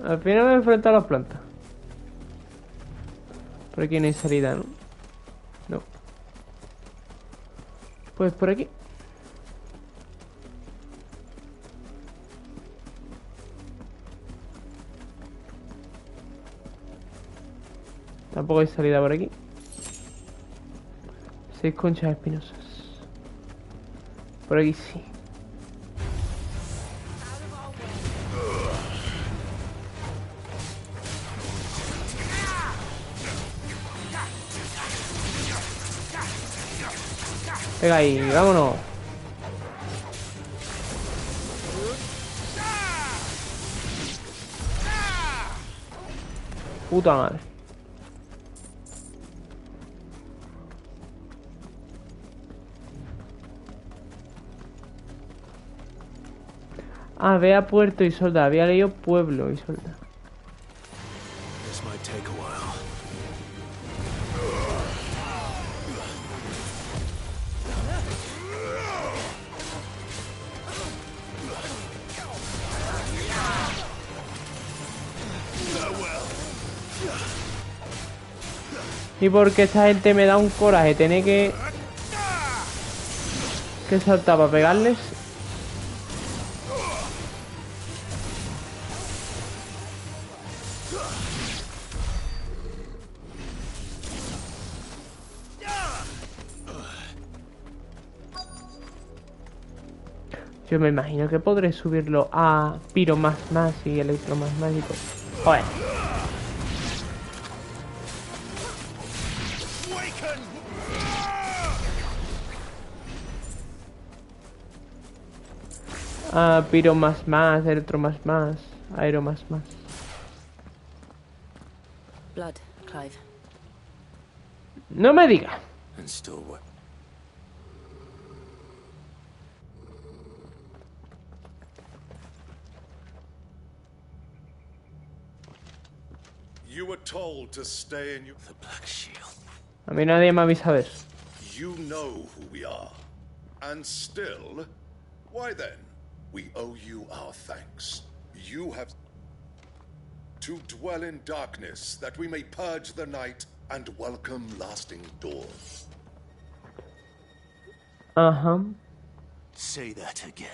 Al final me enfrento a las plantas. Por aquí no hay salida, ¿no? No. Pues por aquí. Tampoco hay salida por aquí. 6 conchas espinosas. Por aquí sí. Venga ahí, vámonos. Puta madre. Ah, ve a Puerto Isolda. Había leído Pueblo Isolda. This might take a while. Y porque esa gente me da un coraje tener que saltar para pegarles. Yo me imagino que podré subirlo a Piro más y Electro más mágico. Joder. Piro más, Electro más, Aero más. Blood, Clive. No me diga. And still what? You were told to stay in your... The Black Shield. A mí nadie me avisa de eso. You know who we are. And still, why then? We owe you our thanks. You have to dwell in darkness, that we may purge the night and welcome lasting dawn. Say that again.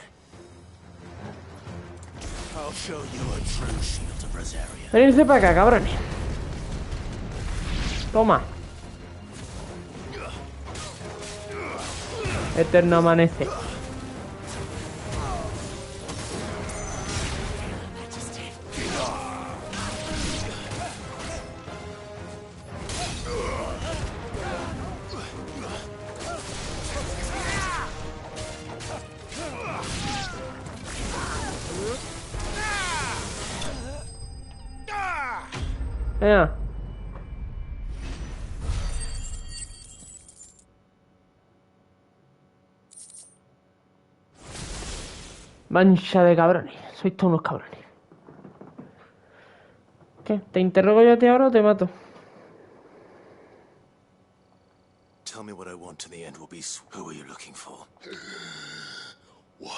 I'll show you a true shield of Rosaria. Venirse para acá, cabrones. Toma. Eterno amanece. Venga. Mancha de cabrones. Sois todos unos cabrones. ¿Qué? ¿Te interrogo yo a ti ahora o te mato? Tell me what I want and the end will be. Who are you looking for? Why,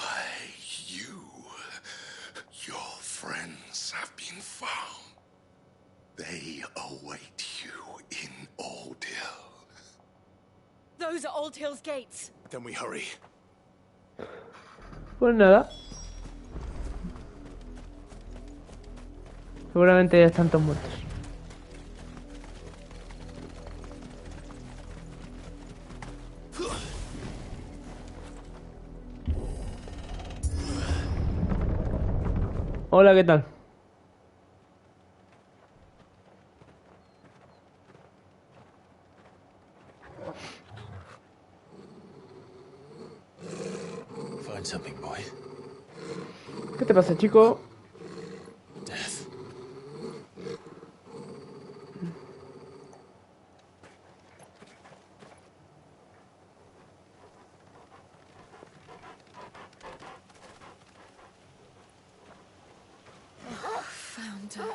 your friends have been found. They await you in Old Hill. Those are Old Hill's gates. Then we hurry. Pues nada. Seguramente ya están todos muertos. Hola, ¿qué tal? Find something, boy. ¿Qué te pasa, chico? Death. Found her.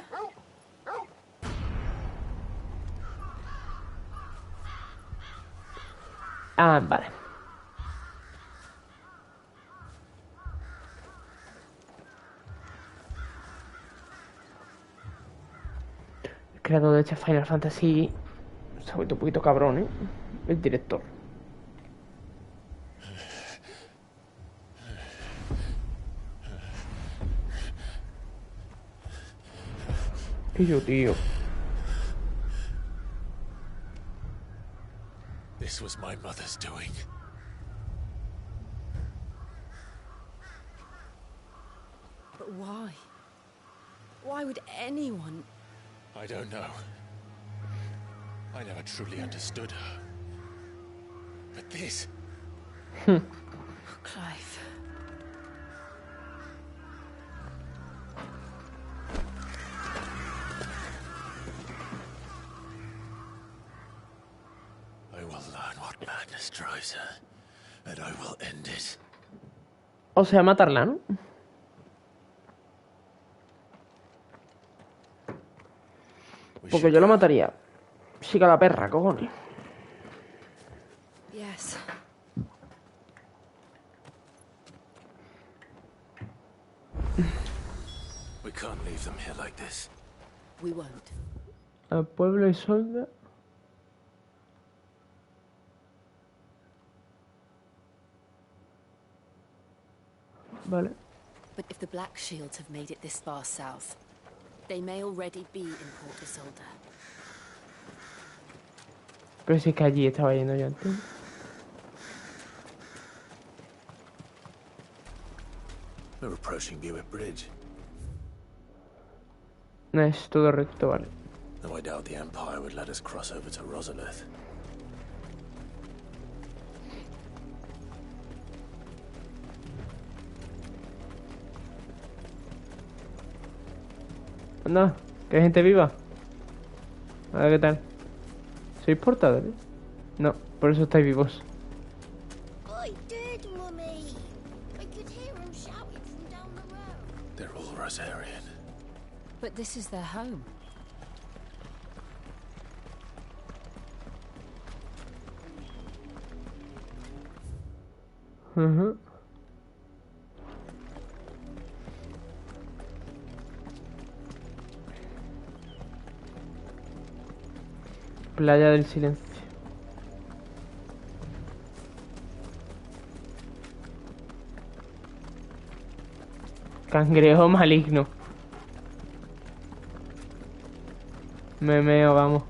Ah, vale. El creador de este Final Fantasy se ha vuelto un poquito cabrón, ¿eh? El director. ¿Qué yo, tío? This was my mother's doing. But why? Why would anyone... I don't know. I never truly understood her. But this... Clive. I will learn what madness drives her, and I will end it. O sea, matarla, ¿no? Porque yo la mataría. Chica la perra, cojones. Yes. We can't leave them here like this. We won't. Al pueblo y solda. Vale. But if the Black Shields have made it this far south, they may already be in Port Isolde. Pero si es que allí estaba yendo yo antes. We're approaching Buick Bridge. No, es todo recto, vale. Though I doubt the Empire would let us cross over to Rosalith. Anda, que hay gente viva. A ver qué tal. ¿Sois portadores? No, por eso estáis vivos. I did, Mummy. I could hear him shouting from down the road. They're all Rosarian. But this is their home. Playa del Silencio. Cangrejo maligno. Me meo, vamos.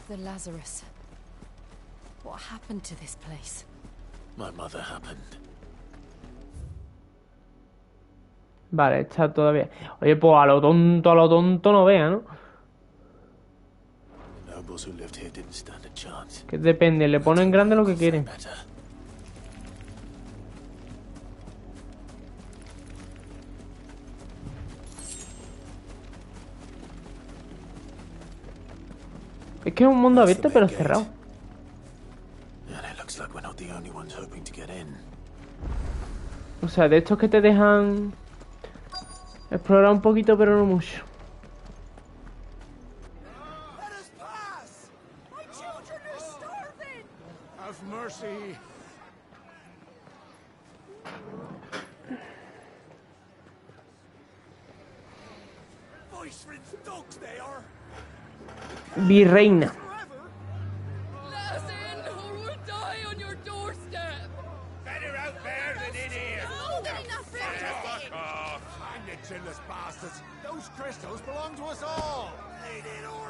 The Lazarus. What happened to this place? My mother happened. Vale, está todavía. Oye, pues a lo tonto no vea, ¿no? The nobles who lived here didn't stand a chance. Que depende, le ponen grande lo que quieren. Es que es un mundo abierto pero cerrado. And it looks like we're not the only ones hoping to get in. O sea, de estos que te dejan explorar un poquito pero no mucho. Have mercy. Voice rinse dogs they are. Virreina. Let us in, or we'll die on your doorstep. Better out there than in here. More than enough room to sit in. Hang the chinless bastards. Those crystals belong to us all.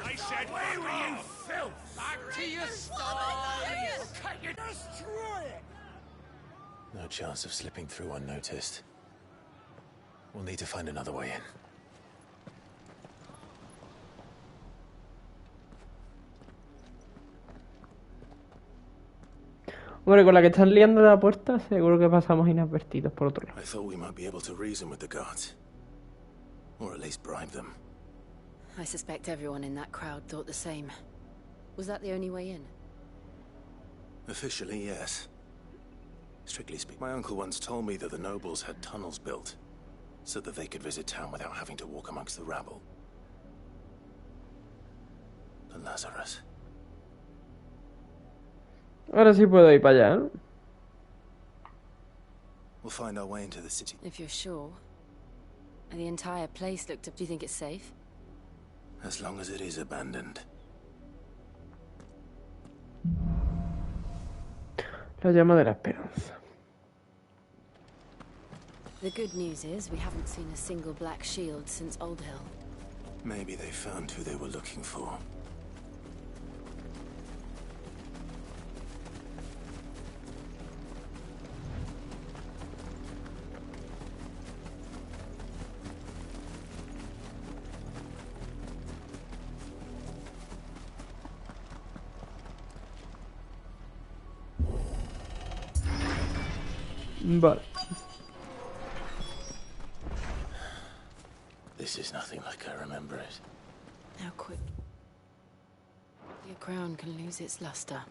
I said, where were you, filth? Back to your stalls. Cut your destroy it. No chance of slipping through unnoticed. We'll need to find another way in. Bueno, con la que están liando la puerta, seguro que pasamos inadvertidos por otro lado. I thought we might be able to reason with the guards. Or at least bribe them. I suspect everyone in that crowd thought the same. Was that the only way in? Officially, yes. Strictly speaking, my uncle once told me that the nobles had tunnels built so that they could visit town without having to walk amongst the rabble. The Lazarus. Ahora sí puedo ir para allá, ¿no? We'll find our way into the city. If you're sure. The entire place looked up. Do you think it's safe? As long as it is abandoned. La llama de la esperanza. The good news is we haven't seen a single black shield since Old Hill. Maybe they found who they were looking for. Vale. This is nothing like I remember it. Now quick. Your crown can lose its luster.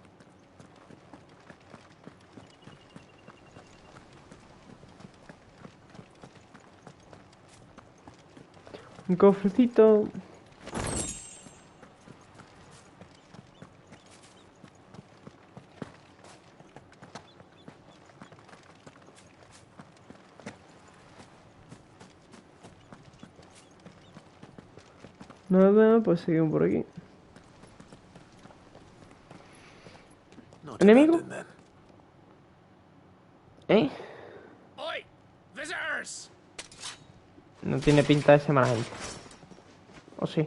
Un cofrecito. Nada, pues seguimos por aquí. ¿Enemigo? ¿Eh? Oi! Visitors! No tiene pinta de ser mala gente. ¿O sí?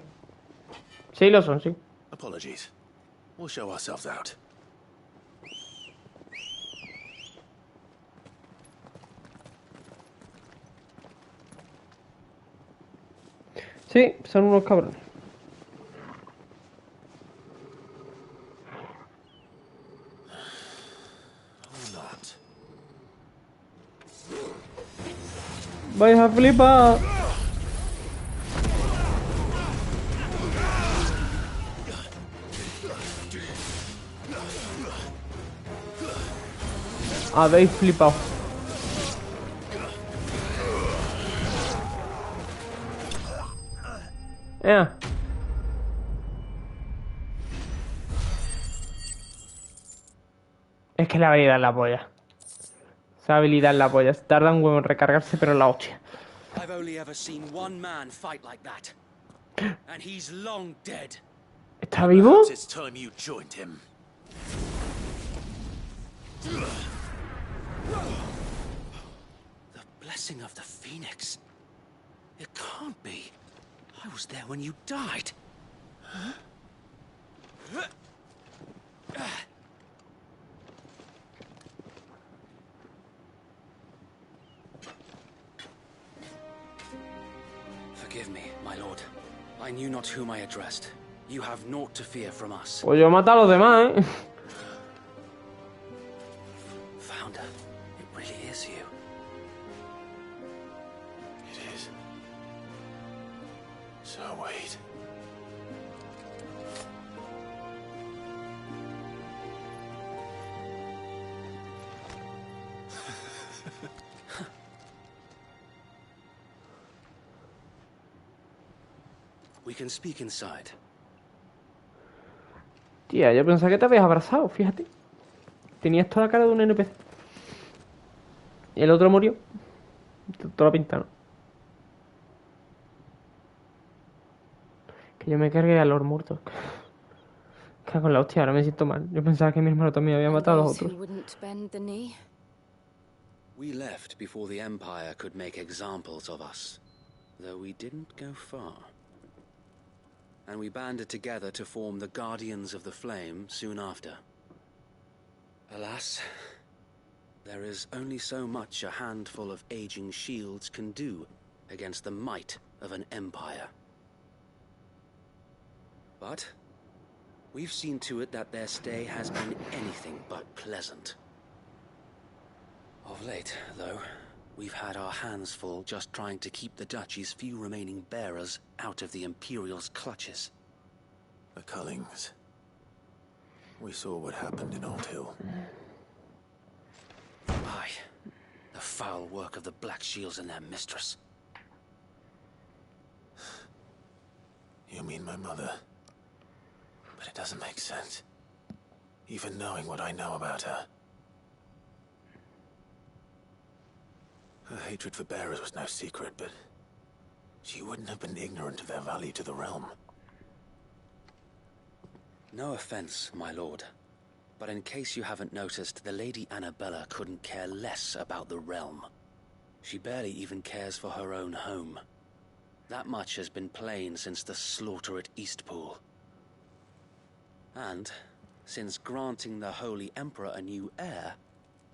Sí lo son, sí. Apologies. We'll show ourselves out. Sí, son unos cabrones. Vais a flipar. Habéis flipado. Es que la habilidad es la polla. Esa habilidad es la polla. Tarda un huevo en recargarse, pero la hostia. I've only ever seen one man fight like that. And he's long dead. ¿Está vivo? It's time you joined him. The blessing of the Phoenix. It can't be. I was there when you died. Forgive me, my lord. I knew not whom I addressed. You have naught to fear from us. Pues yo he matado a los demás, ¿eh? Founder, it really is you. It is. So wait. We can speak inside. Tía, yo pensaba que te habías abrazado, fíjate. Tenías toda la cara de un NPC. Y el otro murió. Toda la pinta, ¿no? Que yo me cargué a los muertos. Cago en la hostia, ahora me siento mal. Yo pensaba que mi hermano también había matado a los otros. We left before the Empire could make examples of us, though we didn't go far. And we banded together to form the Guardians of the Flame soon after. Alas, there is only so much a handful of aging shields can do against the might of an empire. But we've seen to it that their stay has been anything but pleasant. Of late, though, we've had our hands full just trying to keep the Duchy's few remaining bearers out of the Imperial's clutches. The Cullings. We saw what happened in Old Hill. Aye. The foul work of the Black Shields and their mistress. You mean my mother? But it doesn't make sense. Even knowing what I know about her. Her hatred for bearers was no secret, but she wouldn't have been ignorant of their value to the realm. No offense, my lord, but in case you haven't noticed, the Lady Annabella couldn't care less about the realm. She barely even cares for her own home. That much has been plain since the slaughter at Eastpool. And, since granting the Holy Emperor a new heir,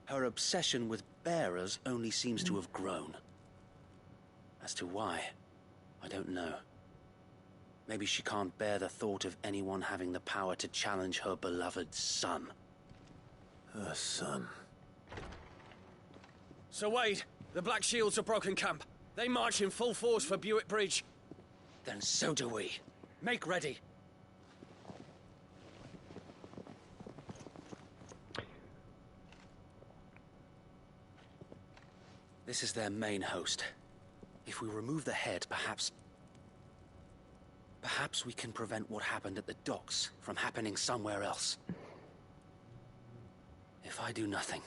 her obsession with bearers only seems to have grown. As to why, I don't know. Maybe she can't bear the thought of anyone having the power to challenge her beloved son. Her son. So Wade, the Black Shields have broken camp. They march in full force for Buick Bridge. Then so do we. Make ready. This is their main host. If we remove the head, perhaps we can prevent what happened at the docks from happening somewhere else. If I do nothing,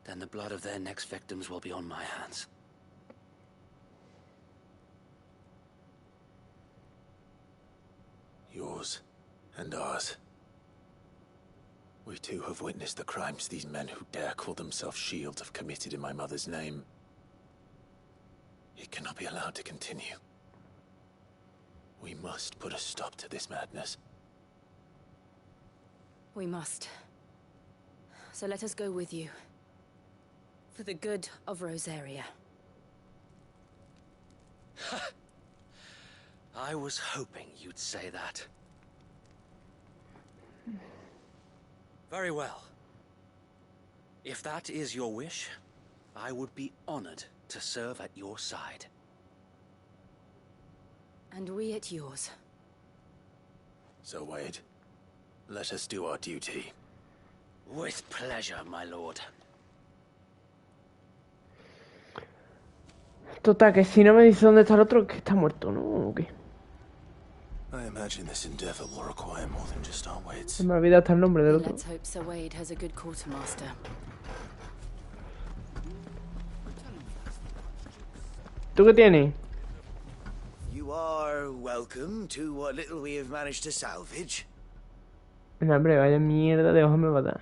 then the blood of their next victims will be on my hands. Yours and ours. We too have witnessed the crimes these men who dare call themselves Shields have committed in my mother's name. It cannot be allowed to continue. We must put a stop to this madness. We must. So let us go with you. For the good of Rosaria. I was hoping you'd say that. Very well. If that is your wish, I would be honored to serve at your side. And we at yours. So, Wade, let us do our duty. With pleasure, my lord. Total, que si no me dice dónde está el otro, que está muerto, ¿no? ¿O qué? I imagine this endeavor will require more than just our wits. Se me olvida hasta el nombre del otro. Let's hope Sir Wade has a good quartermaster. ¿Tú qué tienes? You are welcome to what little we have managed to salvage. No, hombre, vaya mierda de hoja me va a dar.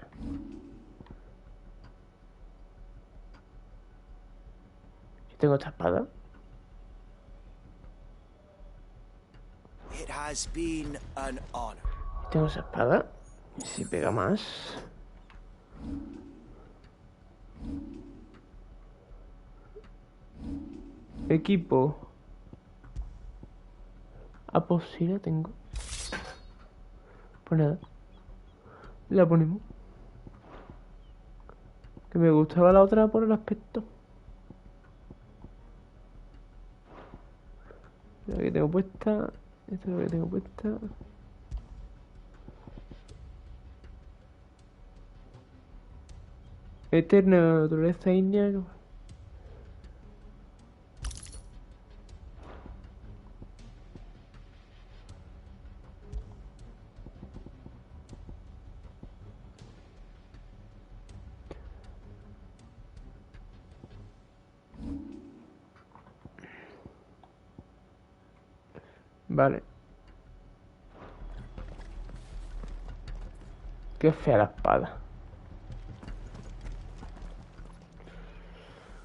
Yo tengo esta espada. It has been an honor. Tengo esa espada. Y si pega más. Equipo. Ah, pues sí la tengo. Pues nada. La ponemos. Que me gustaba la otra por el aspecto. La que tengo puesta. Esta es la que tengo puesta. Eterna naturaleza india. Vale. Qué fea la espada.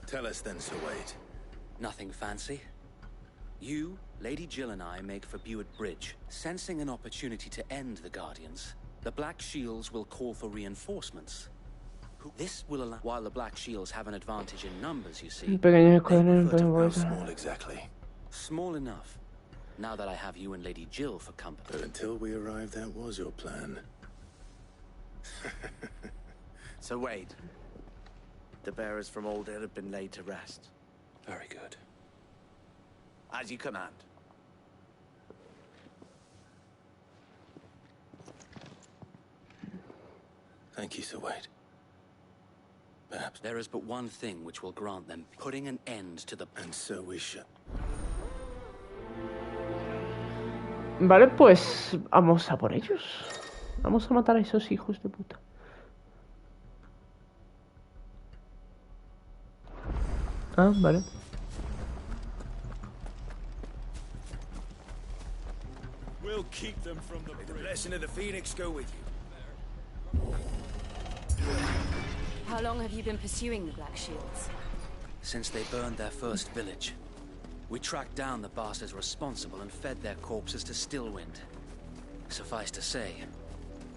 Tell us then, Sir Wade. Nothing fancy. You, Lady Jill and I make for Buick Bridge, sensing an opportunity to end the Guardians. The Black Shields will call for reinforcements. This will allow... While the Black Shields have an advantage in numbers, you see... How small exactly? Small enough. Now that I have you and Lady Jill for company. But until we arrived, that was your plan. So Wade, the bearers from Aldale have been laid to rest. Very good. As you command. Thank you, Sir Wade. Perhaps there is but one thing which will grant them putting an end to the... And so we shall. Vale, pues vamos a por ellos. Vamos a matar a esos hijos de puta. Ah, vale. We'll keep them from the May the blessing of the Phoenix go with you. How long have you been pursuing the Black Shields? Since they burned their first village. We tracked down the bastards responsible and fed their corpses to Stillwind. Suffice to say,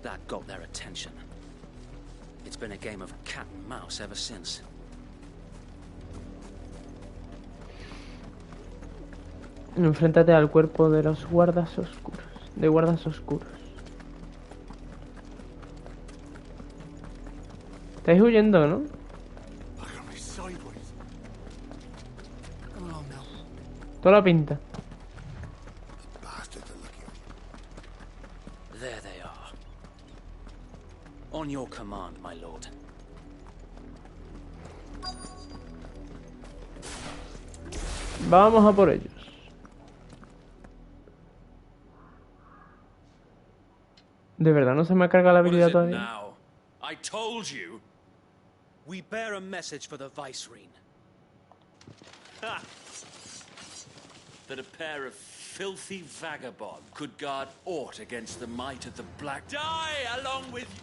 that got their attention. It's been a game of cat and mouse ever since. Enfréntate al cuerpo de los guardas oscuros. De guardas oscuros. Estáis huyendo, ¿no? Look at me sideways. Toda la pinta. There they are. On your command, my lord. Vamos a por ellos. De verdad no se me ha cargado la habilidad todavía. Now, I told you. We bear a message for the Vicereine. Ha! That a pair of filthy vagabonds could guard aught against the might of the Black. Die along with you.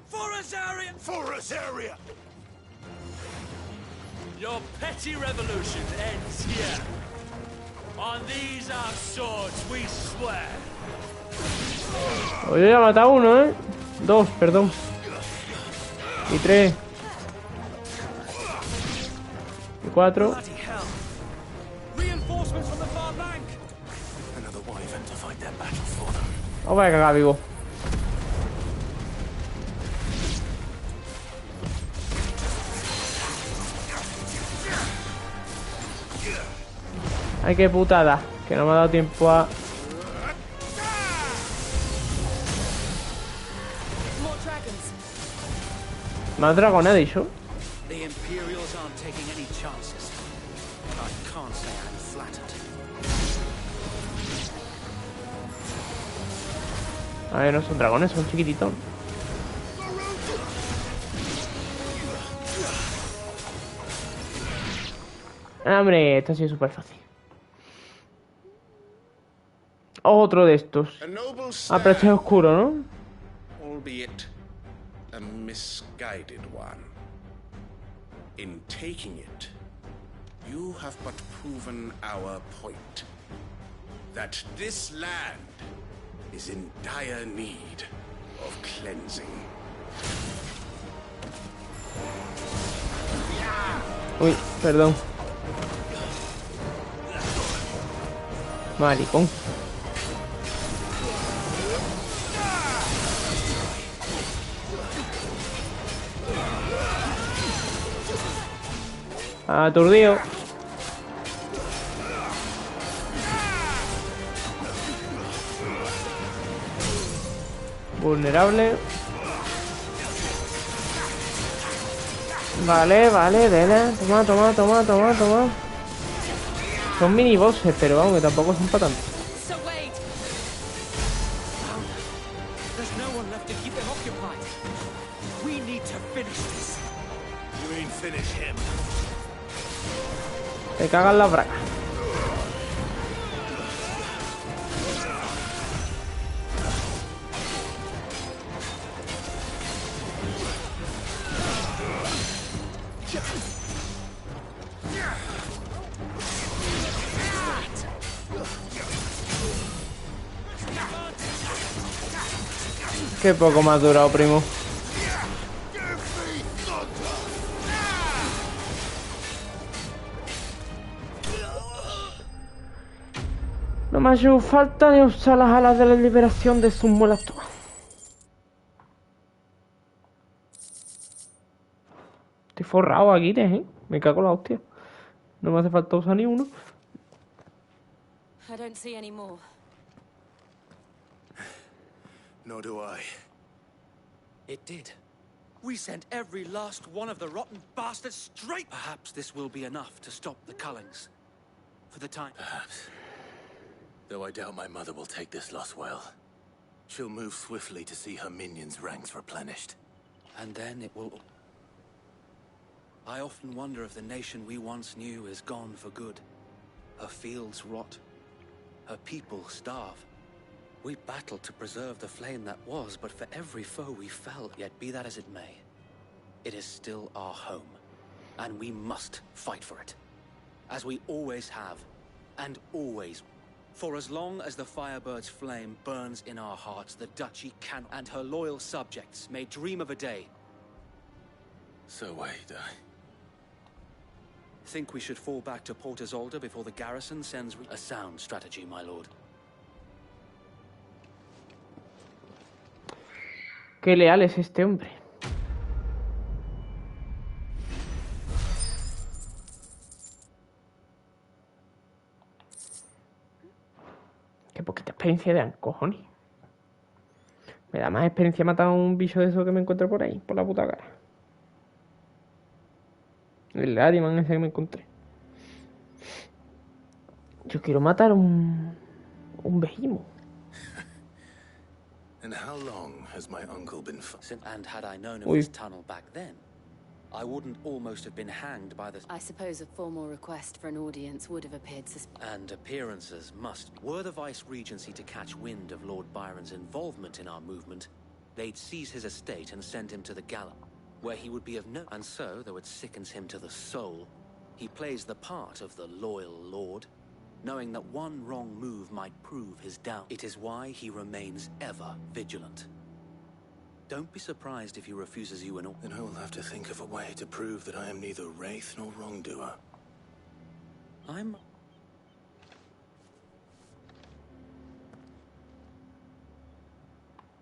For Azaria! For Azaria! Your petty revolution ends here. On these our swords we swear. Oye, ya he matado uno, ¿eh? Dos, perdón. Y tres. Y cuatro. Reinforcements from the far bank. Another wyvern to fight their battle for them. Os voy a cagar vivo. Ay, qué putada. Que no me ha dado tiempo a... Más dragón, he dicho. The Imperials aren't taking any chances. I can't say I'm flattered. A ver, no son dragones, son chiquititos. Hombre, esto ha sido súper fácil. Otro de estos. Ah, pero este es oscuro, ¿no? Albeit a misguided one. In taking it, you have but proven our point. That this land is in dire need of cleansing. Uy, perdón. Maricón. Aturdido. Vulnerable. Vale, vale, Dena. Toma, toma, toma, toma, toma. Son mini bosses, pero vamos, que tampoco son para tanto. So wait. There's no one left to keep them occupied. We need to finish this. You mean finish him? Te cagan las bracas. Qué poco más durado, primo. No me ha hecho falta ni usar las alas de la liberación de sus muelas. Estoy forrado aquí, ¿eh? Me cago en la hostia. No me hace falta usar ni uno. I don't see any more. Nor do I. It did. We sent every last one of the rotten bastards straight. Perhaps this will be enough to stop the Cullings. For the time. Perhaps. Though I doubt my mother will take this loss well. She'll move swiftly to see her minions' ranks replenished. And then it will... I often wonder if the nation we once knew is gone for good. Her fields rot. Her people starve. We battled to preserve the flame that was, but for every foe we fell, yet be that as it may, it is still our home, and we must fight for it, as we always have, and always. For as long as the Firebird's flame burns in our hearts, the Duchy can, and her loyal subjects may dream of a day. So wait, Think we should fall back to Port Isolde before the garrison sends a sound strategy, my lord. Qué leal es este hombre. Qué poquita experiencia dan, cojones. Me da más experiencia matar a un bicho de eso que me encuentro por ahí, por la puta cara. El Ladiman ese que me encontré. Yo quiero matar un behemoth. And how long has my uncle been And had I known of Uy. this tunnel back then, I wouldn't almost have been hanged by the... I suppose a formal request for an audience would have appeared And appearances must be. Were the Vice-Regency to catch wind of Lord Byron's involvement in our movement, they'd seize his estate and send him to the gallows, where he would be of no... And so, though it sickens him to the soul, he plays the part of the loyal lord, knowing that one wrong move might prove his down. It is why he remains ever vigilant. Don't be surprised if he refuses you an order. Then I will have to think of a way to prove that I am neither wraith nor wrongdoer.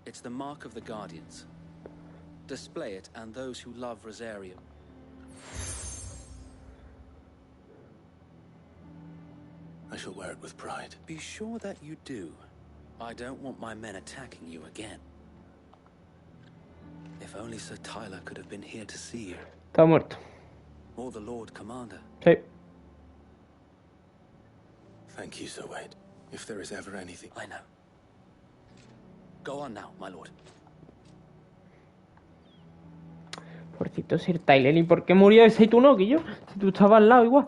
It's the mark of the Guardians. Display it, and those who love Rosario. I shall wear it with pride. Be sure that you do. I don't want my men attacking you again. If only Sir Tyler could have been here to see you. Está muerto. Or the Lord Commander. Sí. Thank you, Sir Wade. If there is ever anything... I know. Go on now, my lord. Pobrecito Sir Tyler, ¿y por qué murió ese y tú no, Guillo? Si tú estabas al lado igual.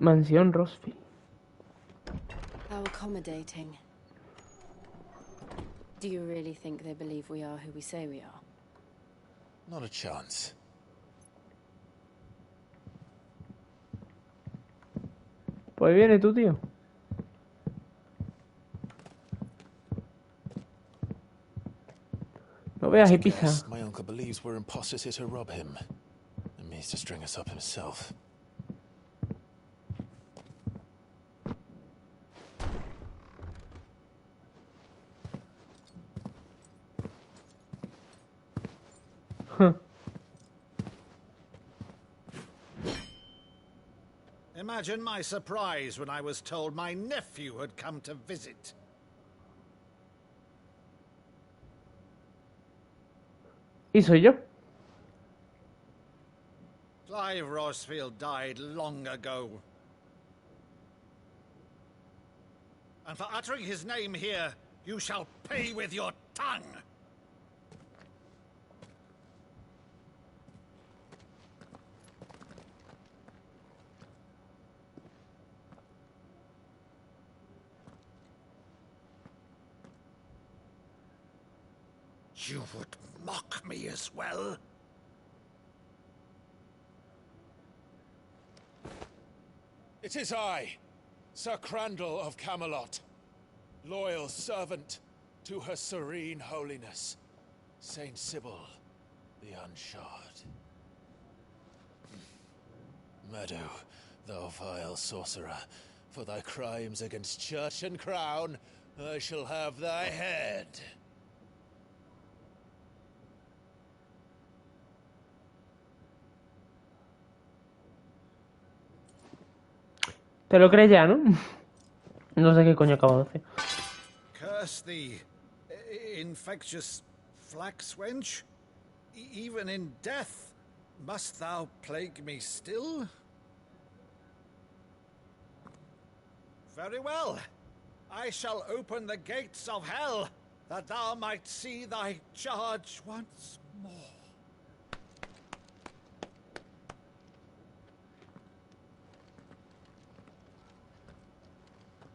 Mansión Rosfield. How accommodating. Do you really think they believe we are who we say we are? Not a chance. Pues viene tú, tío. No veas y pisa. My uncle believes we're imposters here to rob him, and means to string us up himself. Imagine my surprise when I was told my nephew had come to visit. ¿Y soy yo? Clive Rosfield died long ago. And for uttering his name here, you shall pay with your tongue! You would mock me as well? It is I, Sir Crandall of Camelot, loyal servant to Her Serene Holiness, Saint Sybil the Unshod. Meadow, thou vile sorcerer, for thy crimes against church and crown, I shall have thy head. Te lo crees ya, ¿no? No sé qué coño acabo de hacer. Curse thee, infectious flax wench. Even in death, must thou plague me still? Very well. I shall open the gates of hell, that thou might see thy charge once more.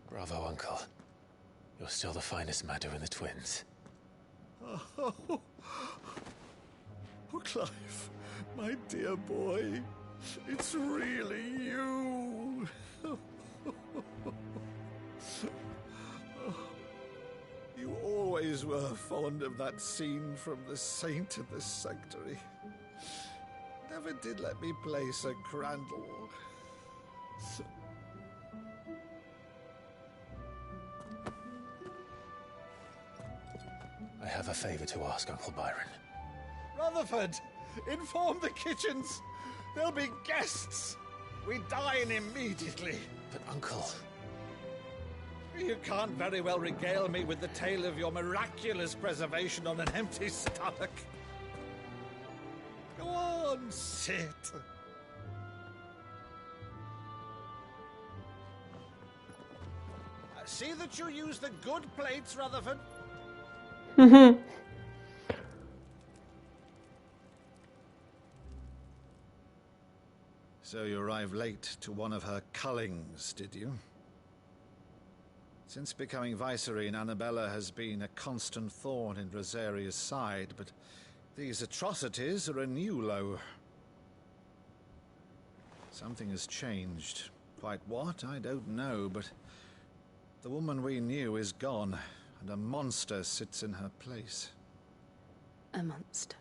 Bravo, Uncle. You're still the finest Meadow in the twins. Oh, Clive, my dear boy, it's really you. You always were fond of that scene from The Saint of the Sanctuary. Never did let me play Sir Crandall. I have a favor to ask, Uncle Byron. Rutherford, inform the kitchens. There'll be guests. We dine immediately. But, Uncle... You can't very well regale me with the tale of your miraculous preservation on an empty stomach. Go on, sit. See that you use the good plates, Rutherford. So you arrived late to one of her cullings, did you? Since becoming Vicereine, Annabella has been a constant thorn in Rosaria's side, but these atrocities are a new low. Something has changed. Quite what, I don't know, but the woman we knew is gone, and a monster sits in her place. A monster?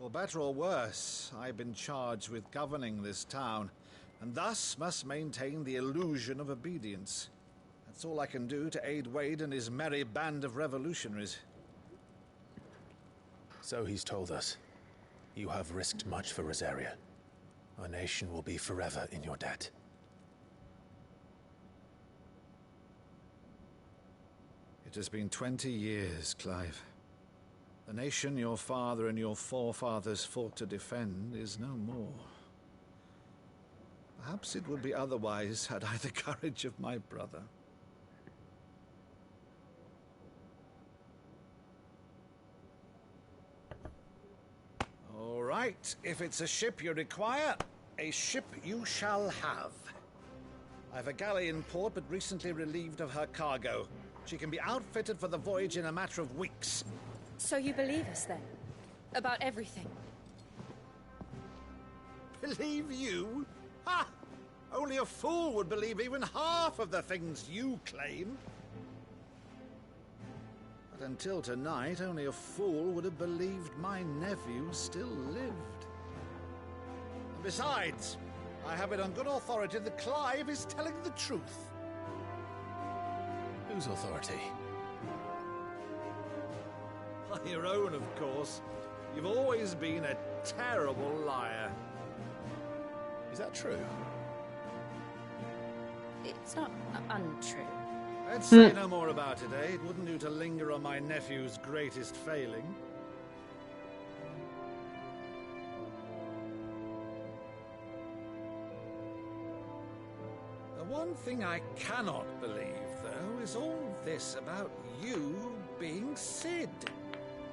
For better or worse, I've been charged with governing this town, and thus must maintain the illusion of obedience. That's all I can do to aid Wade and his merry band of revolutionaries. So he's told us. You have risked much for Rosaria. Our nation will be forever in your debt. It has been 20 years, Clive. The nation your father and your forefathers fought to defend is no more. Perhaps it would be otherwise had I the courage of my brother. All right, if it's a ship you require, a ship you shall have. I've a galley in port, but recently relieved of her cargo. She can be outfitted for the voyage in a matter of weeks. So you believe us then? About everything? Believe you? Ha! Only a fool would believe even half of the things you claim. But until tonight, only a fool would have believed my nephew still lived. And besides, I have it on good authority that Clive is telling the truth. Whose authority? Your own, of course. You've always been a terrible liar. Is that true? It's not untrue. Let's say no more about it, eh? It wouldn't do to linger on my nephew's greatest failing. The one thing I cannot believe, though, is all this about you being Sid.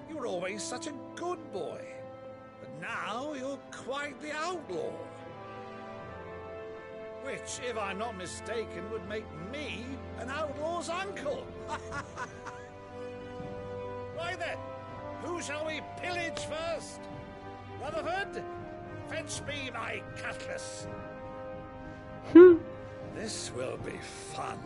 You were always such a good boy, but now you're quite the outlaw. Which, if I'm not mistaken, would make me an outlaw's uncle. Right then, who shall we pillage first? Rutherford, fetch me my cutlass. This will be fun.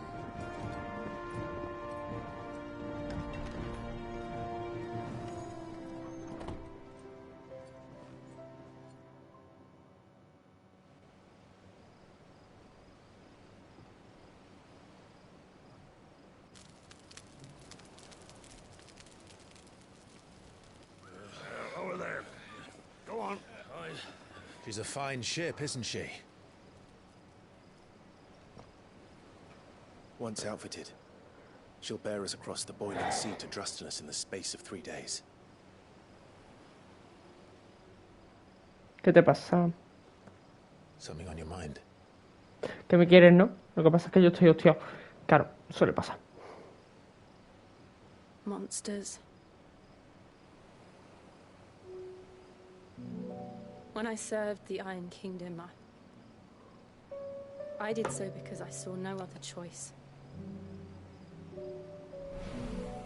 Over there. Go on. She's a fine ship, isn't she? Once outfitted, she'll bear us across the boiling sea to Drustenus in the space of 3 days. ¿Qué te pasa? Something on your mind? Que me quieres, ¿no? Lo que pasa es que yo estoy hostiado. Claro, suele pasar. Monsters. When I served the Iron Kingdom, I did so because I saw no other choice.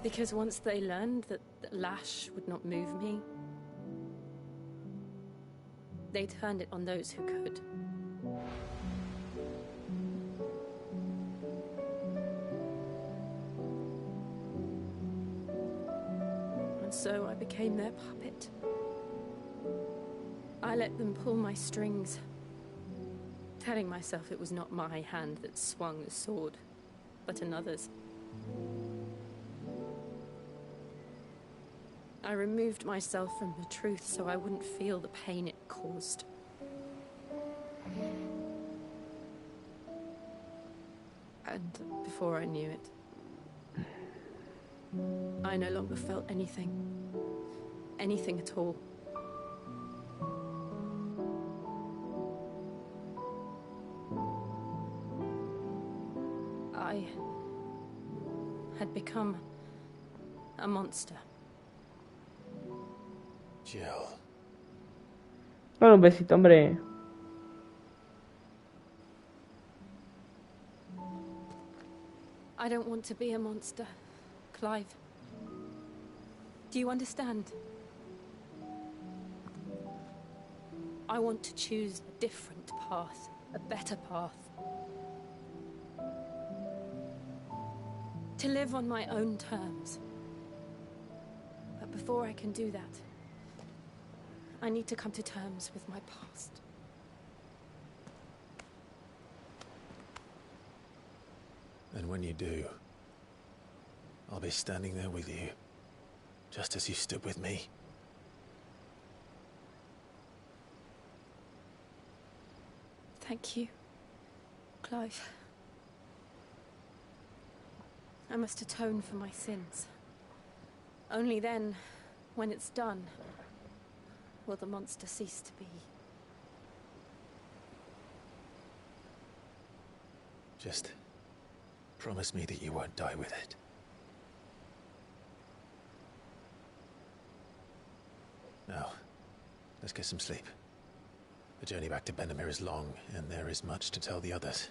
Because once they learned that Lash would not move me, they turned it on those who could. And so I became their puppet. I let them pull my strings, telling myself it was not my hand that swung the sword, but another's. I removed myself from the truth so I wouldn't feel the pain it caused. And before I knew it, I no longer felt anything. Anything at all. I had become a monster. Jill. Bueno, un besito, hombre. I don't want to be a monster, Clive. Do you understand? I want to choose a different path, a better path. To live on my own terms. But before I can do that, I need to come to terms with my past. And when you do, I'll be standing there with you, just as you stood with me. Thank you, Clive. I must atone for my sins. Only then, when it's done, will the monster cease to be. Just promise me that you won't die with it. Now, let's get some sleep. The journey back to Benamir is long, and there is much to tell the others.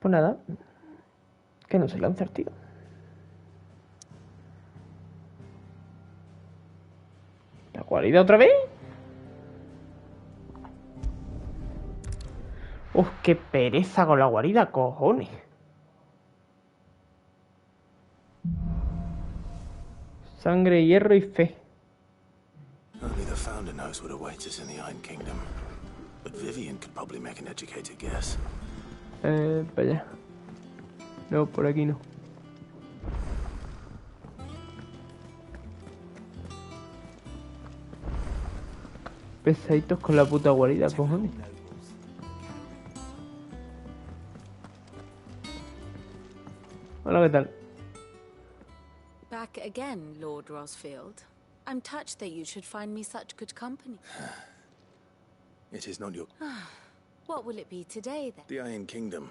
Pues nada, que no se lanza el tío. ¿La guarida otra vez? Uf, qué pereza con la guarida, cojones. Sangre, hierro y fe. Only the Founder knows what awaits us in the Iron Kingdom. But Vivian could probably make an educated guess. Para allá. No, por aquí no. Pesaditos con la puta guarida, cojones. Hola, ¿qué tal? Back again, Lord Rosfield. I'm touched that you should find me such good company. It is not your... What will it be today, then? The Iron Kingdom.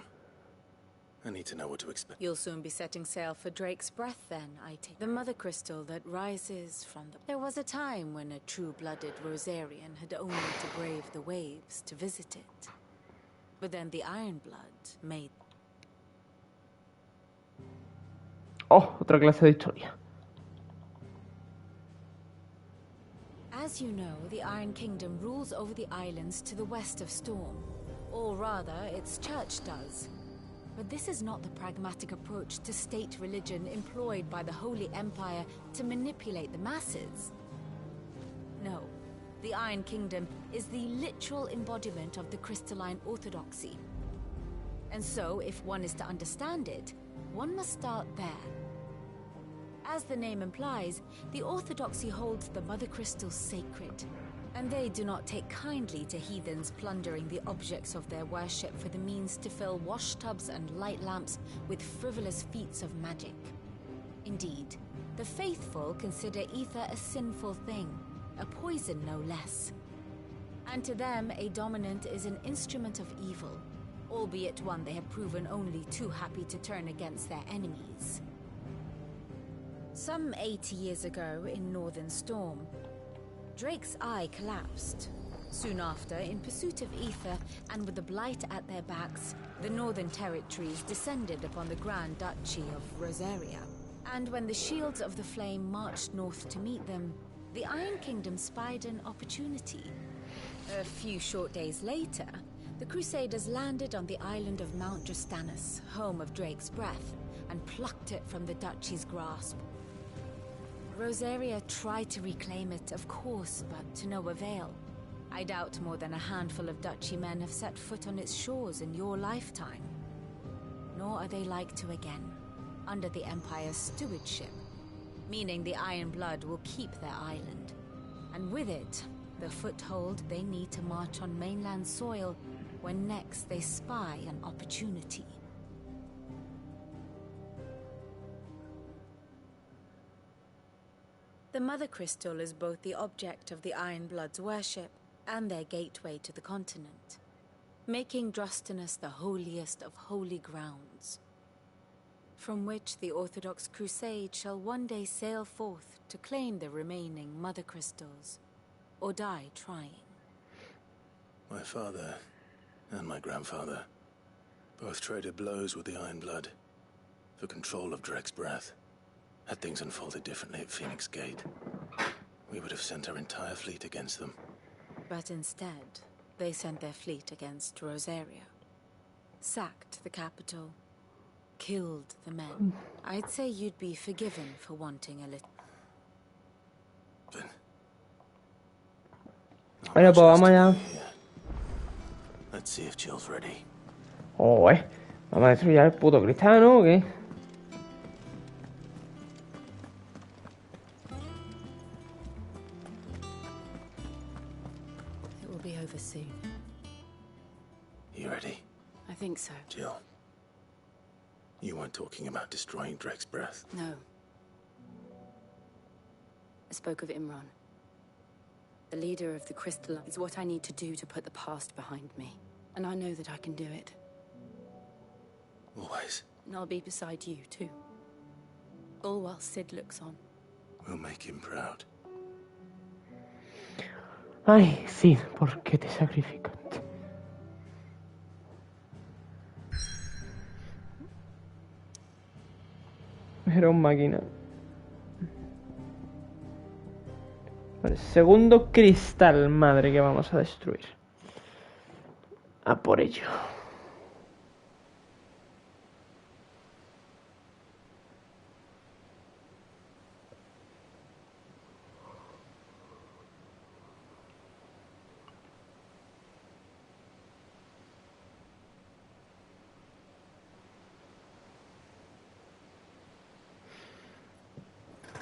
I need to know what to expect. You'll soon be setting sail for Drake's Breath, then, I take. The mother crystal that rises from the... There was a time when a true-blooded Rosarian had only to brave the waves to visit it. But then the Iron Blood made... Oh, otra clase de historia. As you know, the Iron Kingdom rules over the islands to the west of Storm. Or rather, its church does. But this is not the pragmatic approach to state religion employed by the Holy Empire to manipulate the masses. No, the Iron Kingdom is the literal embodiment of the crystalline orthodoxy. And so, if one is to understand it, one must start there. As the name implies, the orthodoxy holds the Mother Crystals sacred, and they do not take kindly to heathens plundering the objects of their worship for the means to fill washtubs and light lamps with frivolous feats of magic. Indeed, the faithful consider ether a sinful thing, a poison no less. And to them, a dominant is an instrument of evil, albeit one they have proven only too happy to turn against their enemies. Some 80 years ago in Northern Storm, Drake's eye collapsed. Soon after, in pursuit of ether and with the blight at their backs, the Northern Territories descended upon the Grand Duchy of Rosaria. And when the Shields of the Flame marched north to meet them, the Iron Kingdom spied an opportunity. A few short days later, the Crusaders landed on the island of Mount Justanus, home of Drake's Breath, and plucked it from the Duchy's grasp. Rosaria tried to reclaim it, of course, but to no avail. I doubt more than a handful of duchy men have set foot on its shores in your lifetime. Nor are they like to again, under the Empire's stewardship, meaning the Iron Blood will keep their island. And with it, the foothold they need to march on mainland soil when next they spy an opportunity. The Mother Crystal is both the object of the Iron Blood's worship and their gateway to the continent, making Drostanus the holiest of holy grounds, from which the Orthodox Crusade shall one day sail forth to claim the remaining Mother Crystals, or die trying. My father and my grandfather both traded blows with the Iron Blood for control of Drek's breath. Had things unfolded differently at Phoenix Gate, we would have sent our entire fleet against them. But instead, they sent their fleet against Rosaria, sacked the capital, killed the men. I'd say you'd be forgiven for wanting a little. Bueno, pues vamos allá. Let's see if Jill's ready. Oh, ¿vamos a destruir al puto cristiano o qué? It will be over soon. You ready? I think so. Jill, you weren't talking about destroying Drek's breath. No. I spoke of Imran. The leader of the Crystal is what I need to do to put the past behind me. And I know that I can do it. Always. And I'll be beside you, too. All while Sid looks on. We'll make him proud. Ay, sí, ¿por qué te sacrifican? Era un máquina. Vale, segundo cristal, madre, que vamos a destruir. A por ello.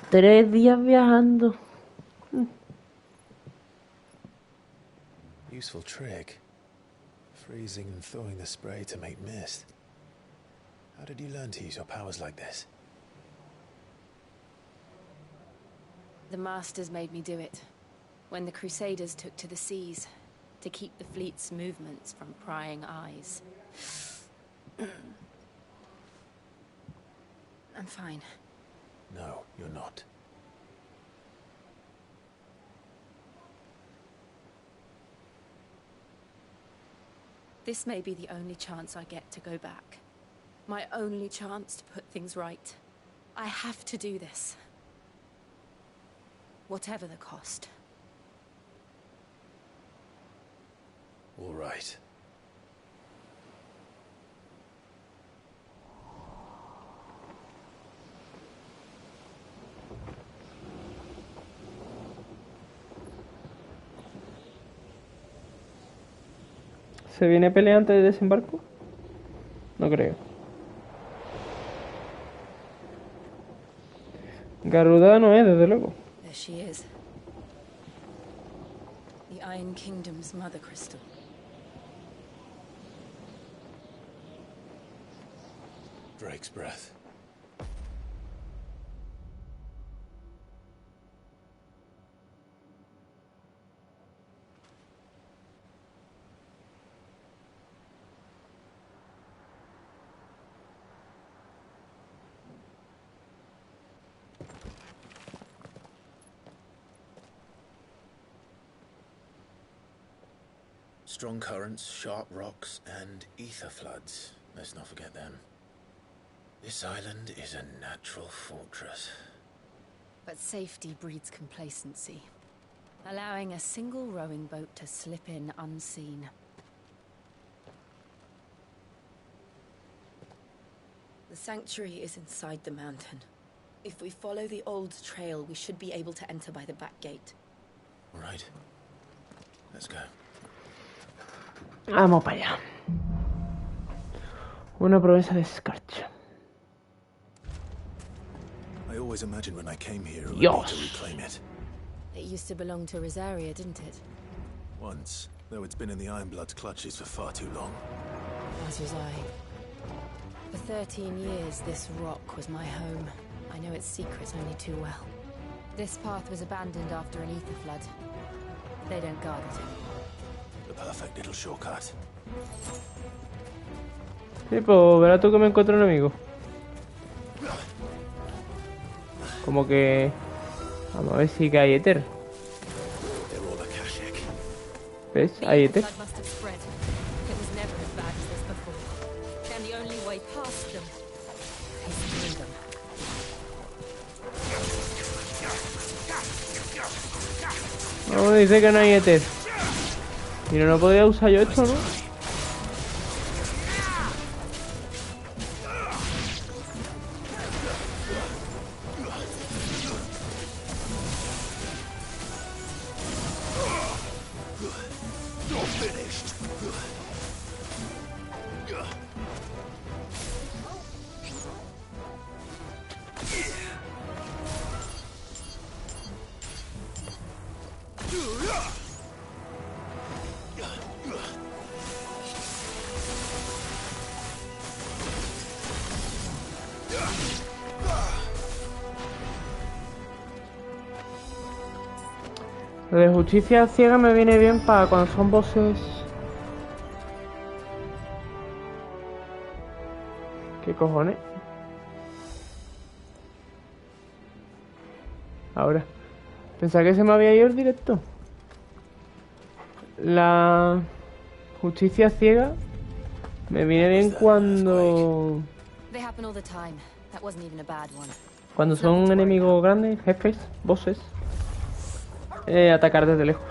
Tres días viajando. Useful trick. Freezing and thawing the spray to make mist. How did you learn to use your powers like this? The Masters made me do it. When the Crusaders took to the seas, to keep the fleet's movements from prying eyes. I'm fine. No, you're not. This may be the only chance I get to go back. My only chance to put things right. I have to do this. Whatever the cost. All right. ¿Se viene pelea antes de desembarco? No creo. Garuda no es, desde luego. There she is. The Iron Kingdom's Mother Crystal. Drake's breath. Strong currents, sharp rocks, and ether floods. Let's not forget them. This island is a natural fortress. But safety breeds complacency, allowing a single rowing boat to slip in unseen. The sanctuary is inside the mountain. If we follow the old trail, we should be able to enter by the back gate. All right. Let's go. Vamos para allá. Una promesa de escarcha. I always imagined when I came here I would Dios. need to reclaim it. It used to belong to Rosaria, didn't it? Once, though it's been in the Ironblood's clutches for far too long. As was I. For 13 years, this rock was my home. I know its secret only too well. This path was abandoned after an ether flood. They don't guard it anymore. The perfect little shortcut. Sí, pues verás tú que me encuentro un amigo. Como que... Vamos a ver si que hay éter. ¿Ves? Hay éter. Blood must have spread. It was never as bad as this before. And the only way past them is through them. No, dice que no hay éter. Y no podía usar yo esto, ¿no? Lo de justicia ciega me viene bien para cuando son bosses. ¿Qué cojones? Ahora. Pensaba que se me había ido el directo. La justicia ciega me viene bien cuando... They happen all the time. That wasn't even a bad one. Cuando son enemigos grandes, jefes, bosses. Atacar desde lejos.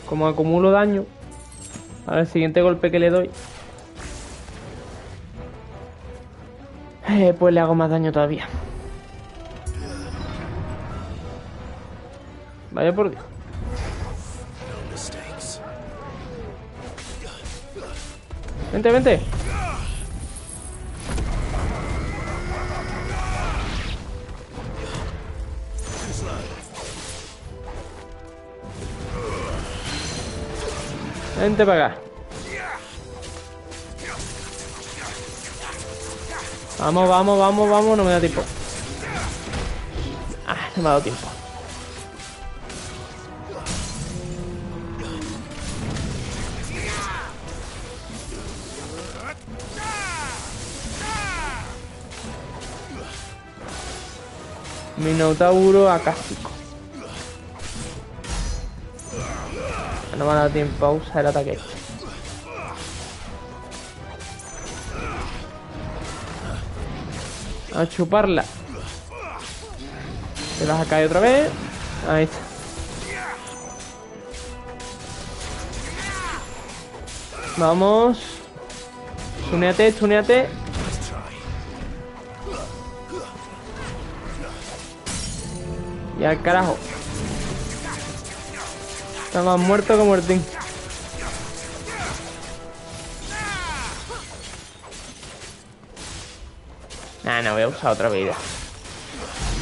Como acumulo daño al siguiente golpe que le doy, pues le hago más daño todavía. Vaya por Dios. Vente, vente. Vente para acá. Vamos, vamos, vamos, vamos. No me da tiempo. Ah, no me ha dado tiempo. Minotauro acástico. No me ha dado tiempo a usar el ataque. A chuparla. Te vas a caer otra vez. Ahí está. Vamos. Tuneate, tuneate. Y al carajo. Está más muerto que muertín. Nah, no voy a usar otra vida.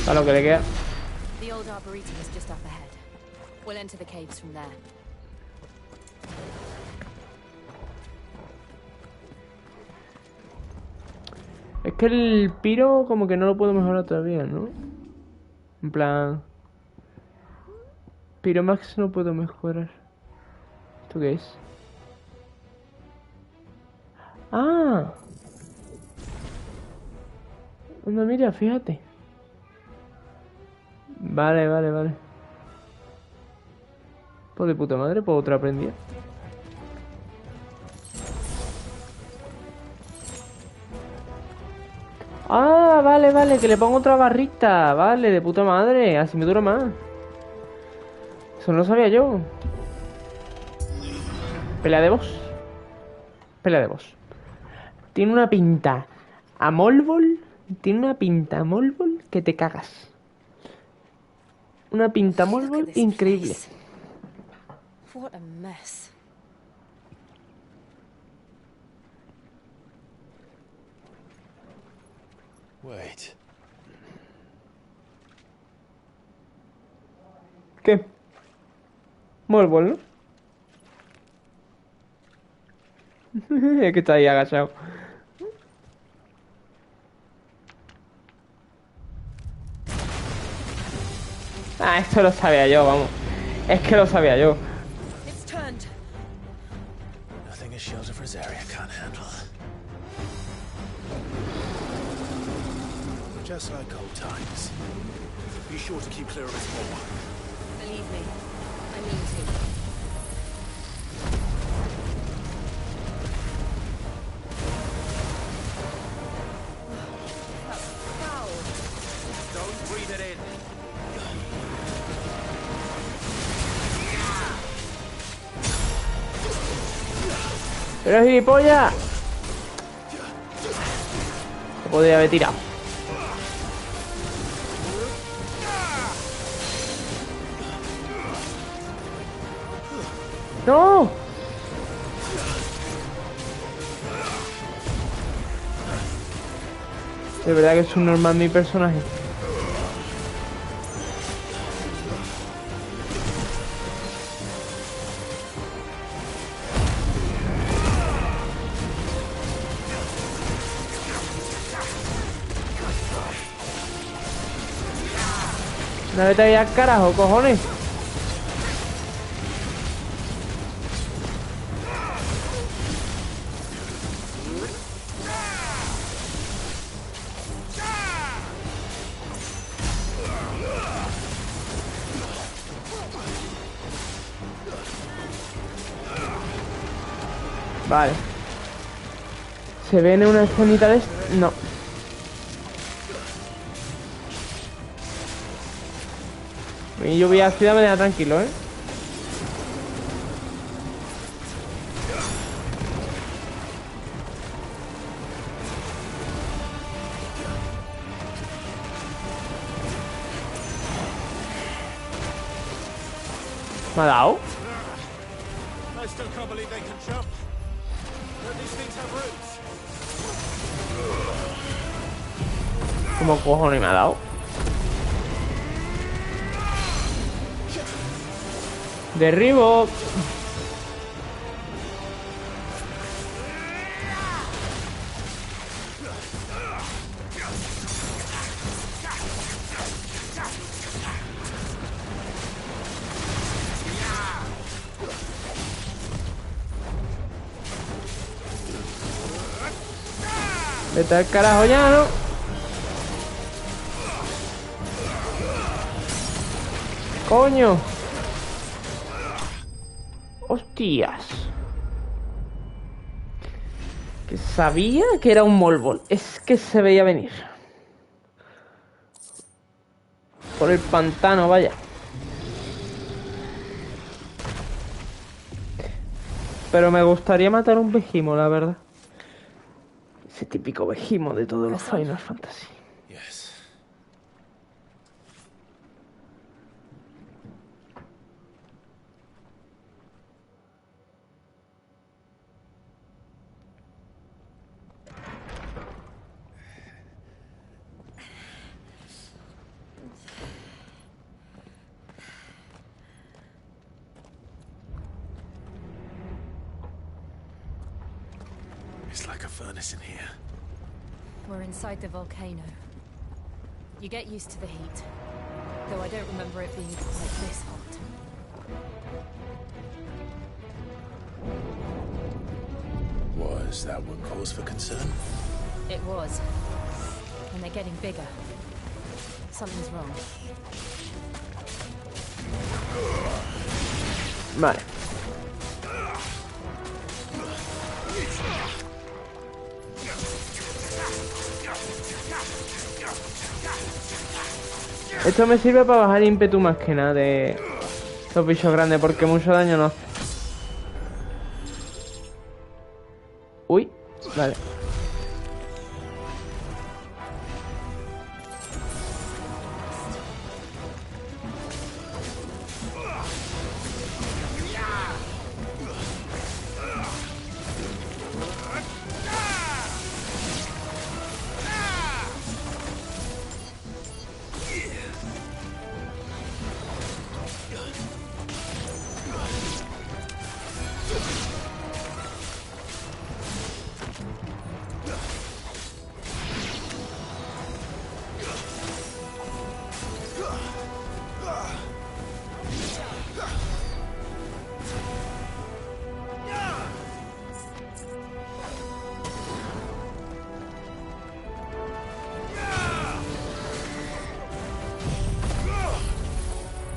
Para lo que le queda. The old arboretum is just up ahead. We'll enter the caves from there. Es que el piro como que no lo puedo mejorar todavía, ¿no? En plan... Piromax no puedo mejorar. ¿Esto qué es? ¡Ah! Anda, mira, fíjate. Vale, vale, vale. Pues de puta madre, pues otra aprendida. Ah, vale, vale, que le pongo otra barrita. Vale, de puta madre, así me dura más. Eso no lo sabía yo. Pelea de boss. Pelea de boss. Tiene una pinta a Molbol Tiene una pinta Molbol que te cagas. Una pinta Molbol increíble. What a mess. Wait. ¿Qué? Molbol, ¿no? Es que está ahí agachado. Ah, esto lo sabía yo, vamos. Es que lo sabía yo. It's turned. Nothing a shield of Rosaria can't handle. Just like old times. Be sure to keep clear of its mob. Believe me, I mean to. That's foul. Don't breathe it in. ¡Pero gilipollas! Se podría haber tirado. ¡No! De verdad que es un normal mi personaje. No vete ahí al carajo, cojones. Vale. ¿Se viene una escenita de... No. Mi lluvia ácida me deja tranquilo, ¿eh? ¿Me ha dado? I still can't believe they can jump. Don't these things have roots? ¿Cómo cojones me ha dado? Derribo. Vete al carajo ya, ¿no? ¡Coño! ¡Hostias! Que sabía que era un Molbol. Es que se veía venir. Por el pantano, vaya. Pero me gustaría matar a un Vejimo, la verdad. Ese típico Vejimo de todos los Final Fantasy. Yes. It's like a furnace in here. We're inside the volcano. You get used to the heat, though I don't remember it being quite this hot. Was that what cause for concern? It was. And they're getting bigger. Something's wrong. Vale. Esto me sirve para bajar ímpetu más que nada de los bichos grandes, porque mucho daño no hace. Uy, vale.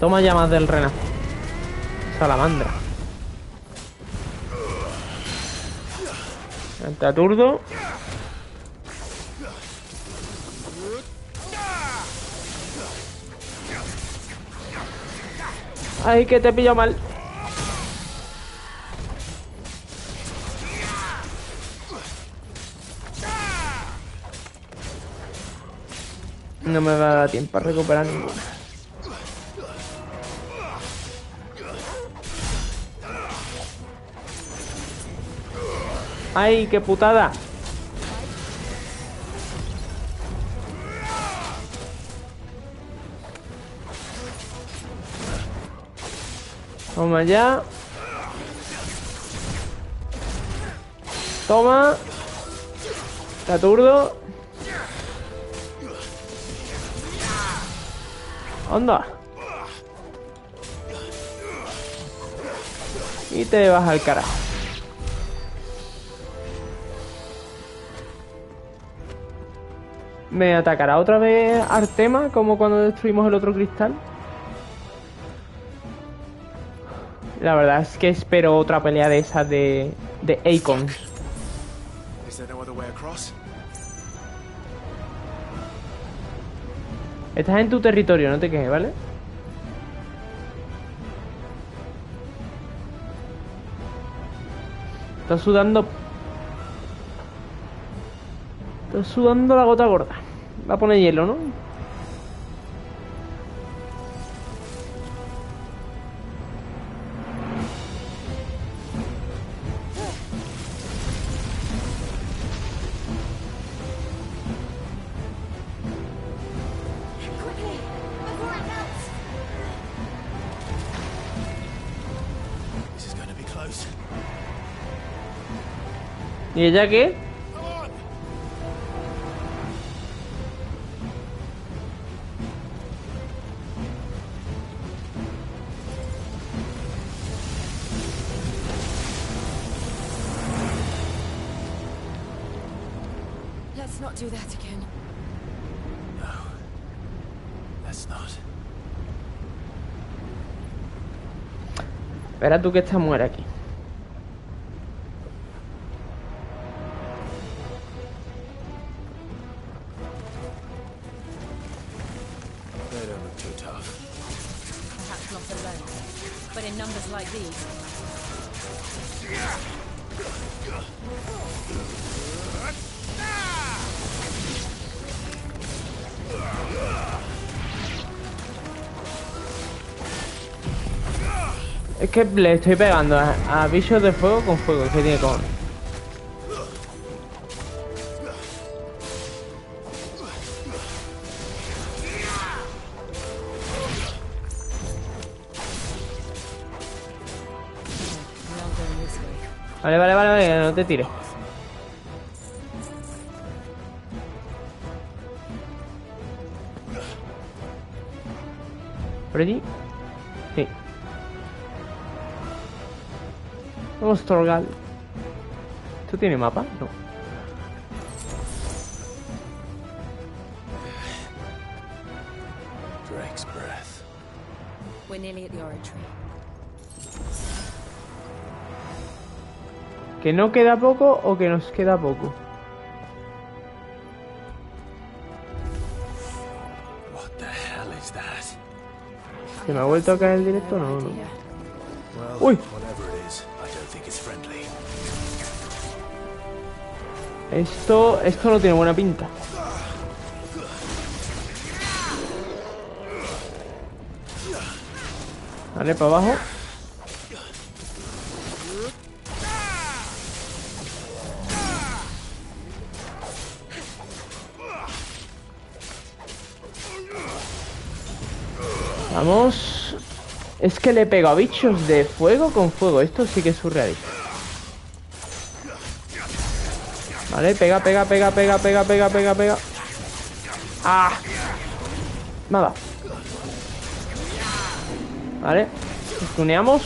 Toma llamas del renacer. Salamandra. Te aturdo. Ay, que te pillo mal. No me va a dar tiempo a recuperar ninguna. ¡Ay, qué putada! Toma ya. Toma. Te aturdo. Anda. Y te vas al carajo. ¿Me atacará otra vez Artema como cuando destruimos el otro cristal? La verdad es que espero otra pelea de esas de Akon. Estás en tu territorio, no te quejes, ¿vale? Estás sudando. Estás sudando la gota gorda. Va a poner hielo, ¿no? ¿Y ella qué? Let's not do that again. No. Let's not. Espera tú que esta muere aquí. They don't look too tough. Perhaps not alone, but in numbers like these. Es que le estoy pegando a bichos de fuego con fuego. Es que tiene cojones. Vale, vale, vale, vale, no te tires. ¿Por allí? Sí. Vamos, Torgal. ¿Esto tiene mapa? No. Drake's breath. We're nearly at the oratory. ¿Que no queda poco o que nos queda poco? What the hell is that? ¿Se me ha vuelto a caer el directo? No, no. Well, Uy. whatever it is, I don't think it's friendly. Esto no tiene buena pinta. Vale, para abajo. Vamos. Es que le pego a bichos de fuego con fuego. Esto sí que es surrealista. Vale, pega, pega, pega, pega, pega, pega, pega, pega. ¡Ah! Nada. Vale. Tuneamos.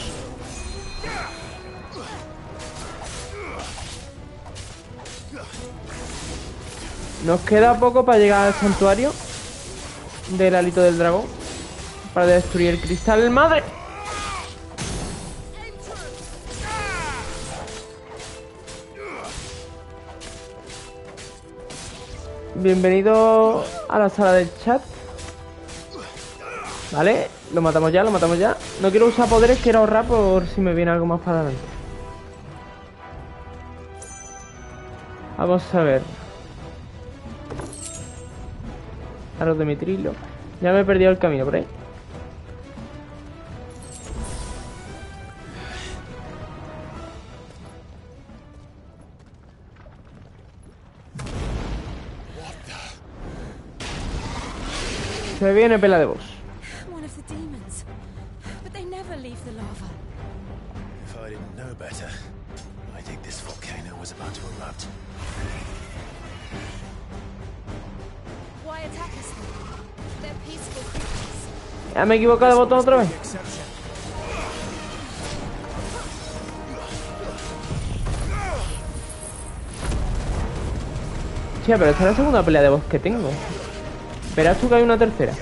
Nos queda poco para llegar al santuario del alito del dragón. para destruir el cristal. ¡Madre! Bienvenido a la sala del chat. Vale, lo matamos ya, lo matamos ya. No quiero usar poderes, quiero ahorrar por si me viene algo más para adelante. Vamos a ver. Aros de mitrilo. Ya me he perdido el camino por ahí. Se viene pela de boss. One of the demons. But they never leave the lava. If I didn't know better, I think this volcano was about to erupt. Why attack us? They're peaceful creatures. Ya me he equivocado de botón otra vez. Hostia, pero esta es la segunda pelea de boss que tengo. Verás tú que hay una tercera.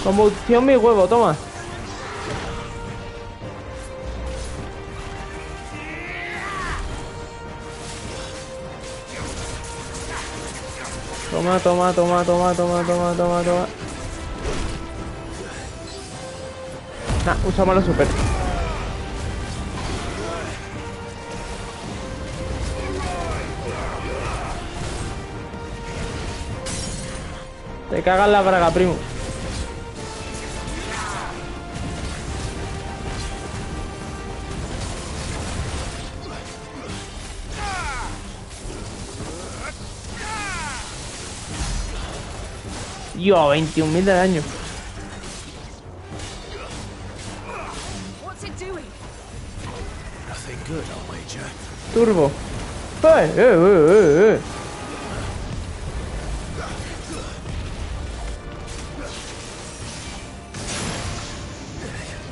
Combustión mi huevo, toma. Toma, toma, toma, toma, toma, toma, toma, toma. Nah, usamos la super. Te cagas la braga, primo. Yo, 21.000 de daño. What's it doing? Nothing good, I'll wager. Turbo.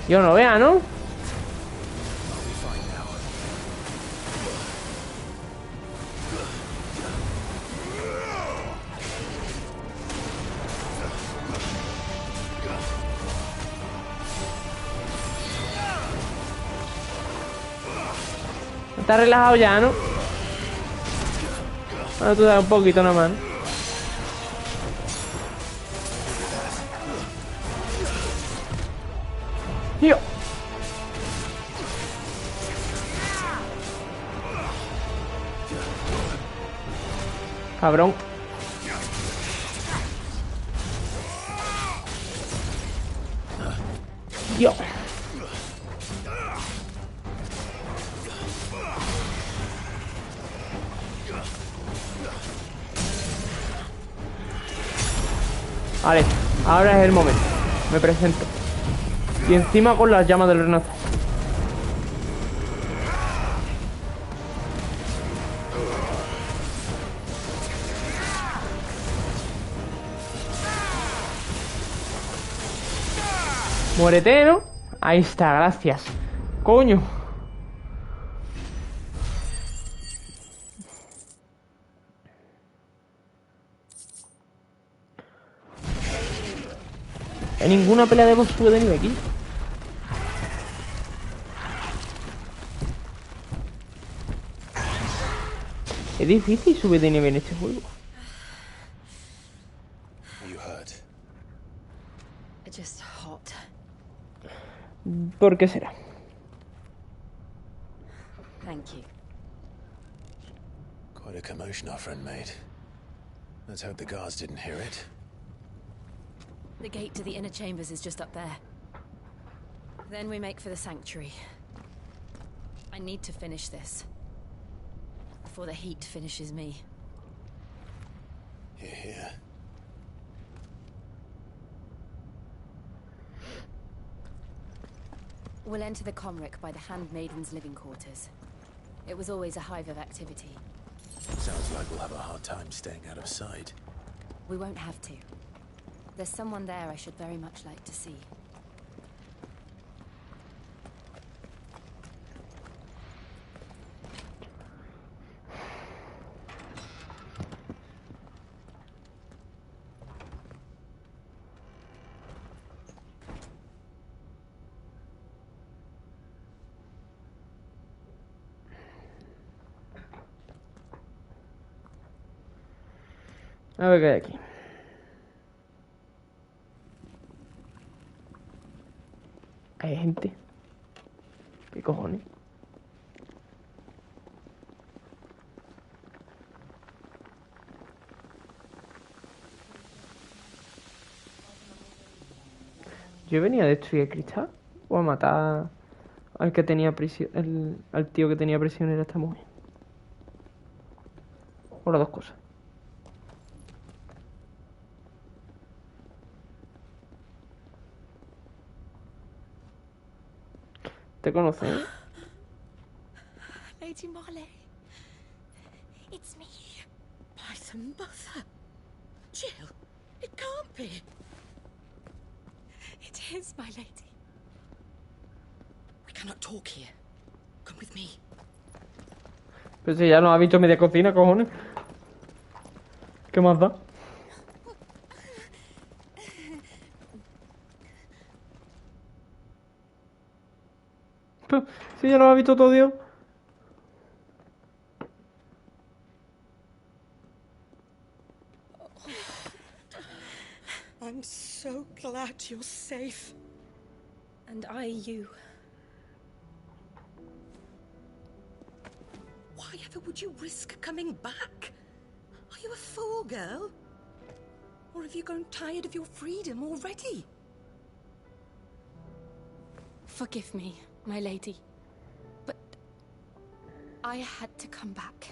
Yo no vea, ¿no? Está relajado ya, ¿no? Bueno, tú das un poquito nomás, ¿no? Tío. Cabrón. Tío. Vale, ahora es el momento. Me presento. Y encima con las llamas del renacer. Muérete, ¿no? Ahí está, gracias. Coño. En ninguna pelea de boss sube de nivel aquí. Es difícil subir de nivel en este juego. You hurt? Just hot. ¿Por qué será? Thank you. Quite a commotion our friend made. Let's hope the guards didn't hear it. The gate to the inner chambers is just up there. Then we make for the sanctuary. I need to finish this. Before the heat finishes me. Hear, hear. We'll enter the Comric by the Handmaiden's living quarters. It was always a hive of activity. Sounds like we'll have a hard time staying out of sight. We won't have to. There's someone there I should very much like to see. A ver qué hay aquí. Hay gente. ¿Qué cojones? Yo venía a destruir el cristal o a matar al que tenía prisión, al tío que tenía prisionera esta mujer. O las dos cosas. ¿Te conocen? Lady Marley, it's me. By the mother. Jill, it can't be. It is, my lady. We cannot talk here. Come with me. Pero si ya nos ha visto media cocina, cojones. ¿Qué más da? Pero si ya nos ha visto todo Dios. I'm so glad you're safe. And you. Why ever would you risk coming back? Are you a fool, girl? Or have you grown tired of your freedom already? Forgive me, my lady. But I had to come back.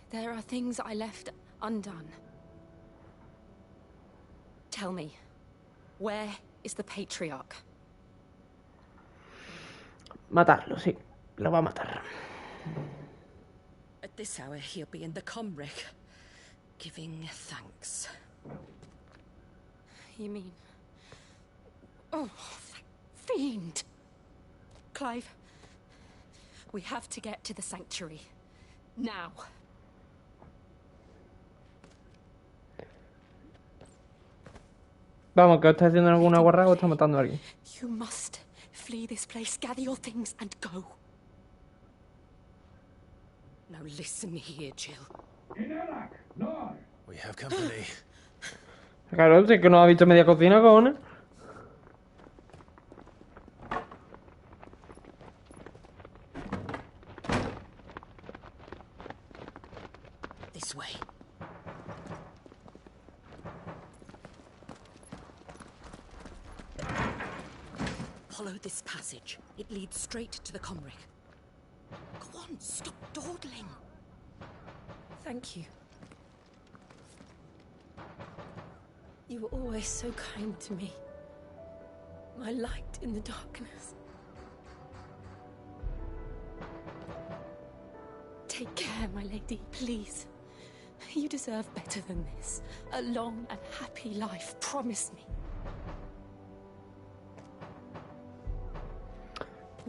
There are things I left undone. Tell me, where is the patriarch? Matarlo, sí. Lo va a matar. At this hour, he'll be in the Comric, giving thanks. You mean... Oh, that fiend! Clive, we have to get to the sanctuary. Now. Vamos, que os está haciendo alguna guarra o está matando a alguien. You must flee this place, gather your things and go. Now listen here, Jill. We have company. Claro, si es que no ha visto media cocina, cojones. This way. Follow this passage. It leads straight to the Comric. Go on, stop dawdling. Thank you. You were always so kind to me. My light in the darkness. Take care, my lady, please. You deserve better than this. A long and happy life, promise me.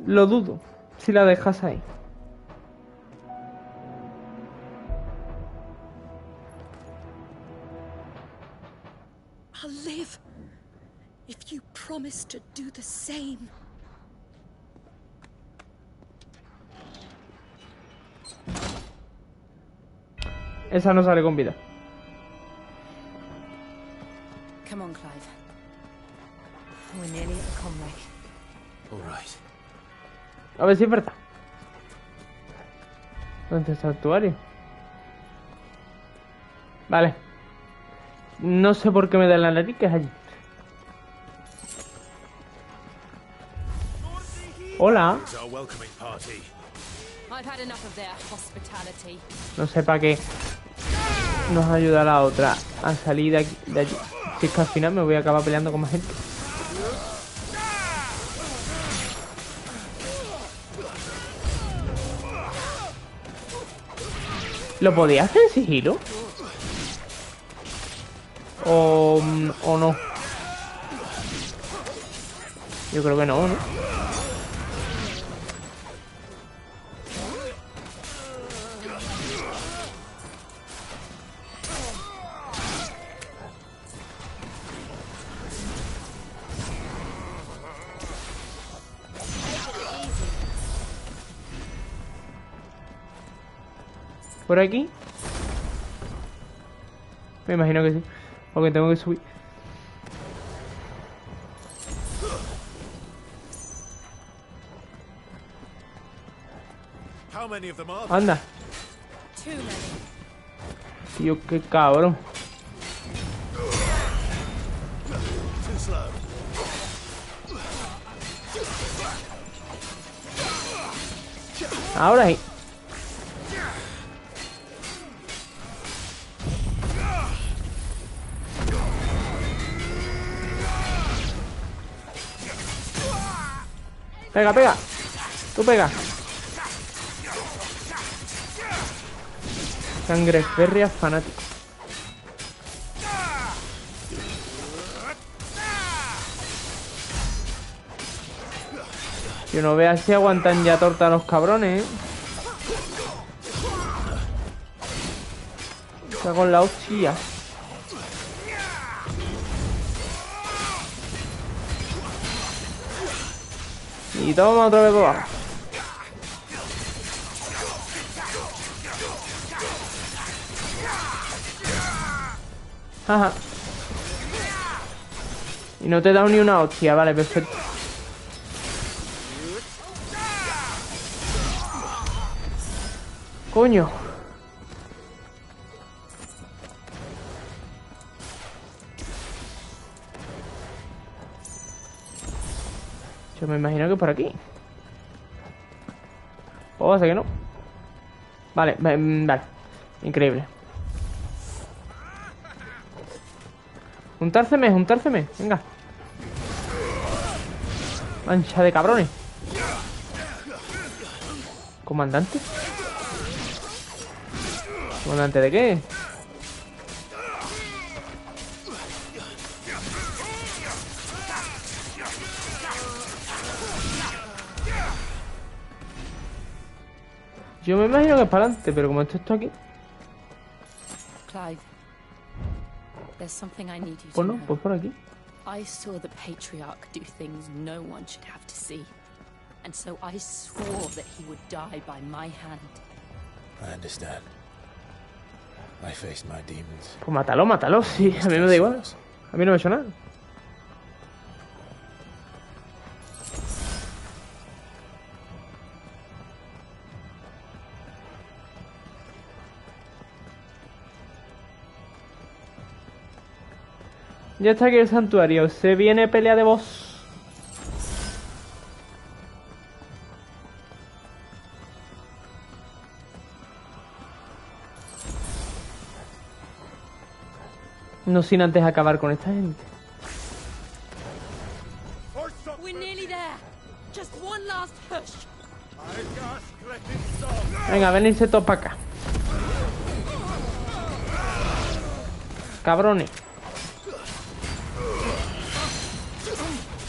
Lo dudo, si la dejas ahí. I'll live if you promise to do the same. Esa no sale con vida. Come on, Clive. We're nearly at the Comric. All right. A ver si es verdad. ¿Dónde está el santuario? Vale. No sé por qué me da la nariz que es allí. Hola. I've had enough of their hospitality. No sé para qué nos ayuda la otra a salir de allí. Si es que al final me voy a acabar peleando con más gente. ¿Lo podía hacer en sigilo? ¿O no? Yo creo que no, ¿no? Por aquí. Me imagino que sí. Porque tengo que subir. Anda. Tío, qué cabrón. Ahora sí. Pega, pega. Tú pega. Sangre férrea fanático. Yo no vea si aguantan ya torta los cabrones, ¿eh? Está con la hostia. Y toma otra vez por abajo. Ajá. Y no te he dado ni una hostia, vale, perfecto. Coño. Yo me imagino que por aquí. O va a ser que no. Vale, vale. Increíble. Juntárceme. Venga. Mancha de cabrones. ¿Comandante? ¿Comandante de qué? Yo me imagino que es para adelante, pero como esto está aquí. Clive, there's something I need you to Pues no, know. pues por aquí. I saw the Patriarch do things no one should have to see. And so I swore that he would die by my hand. I understand. I faced my demons. Pues mátalo, sí, a mí me da igual. A mí no me suena nada. Ya está aquí el santuario. Se viene pelea de boss. No sin antes acabar con esta gente. We're nearly there. Just one last push. Venga, venirse todos para acá. Cabrones.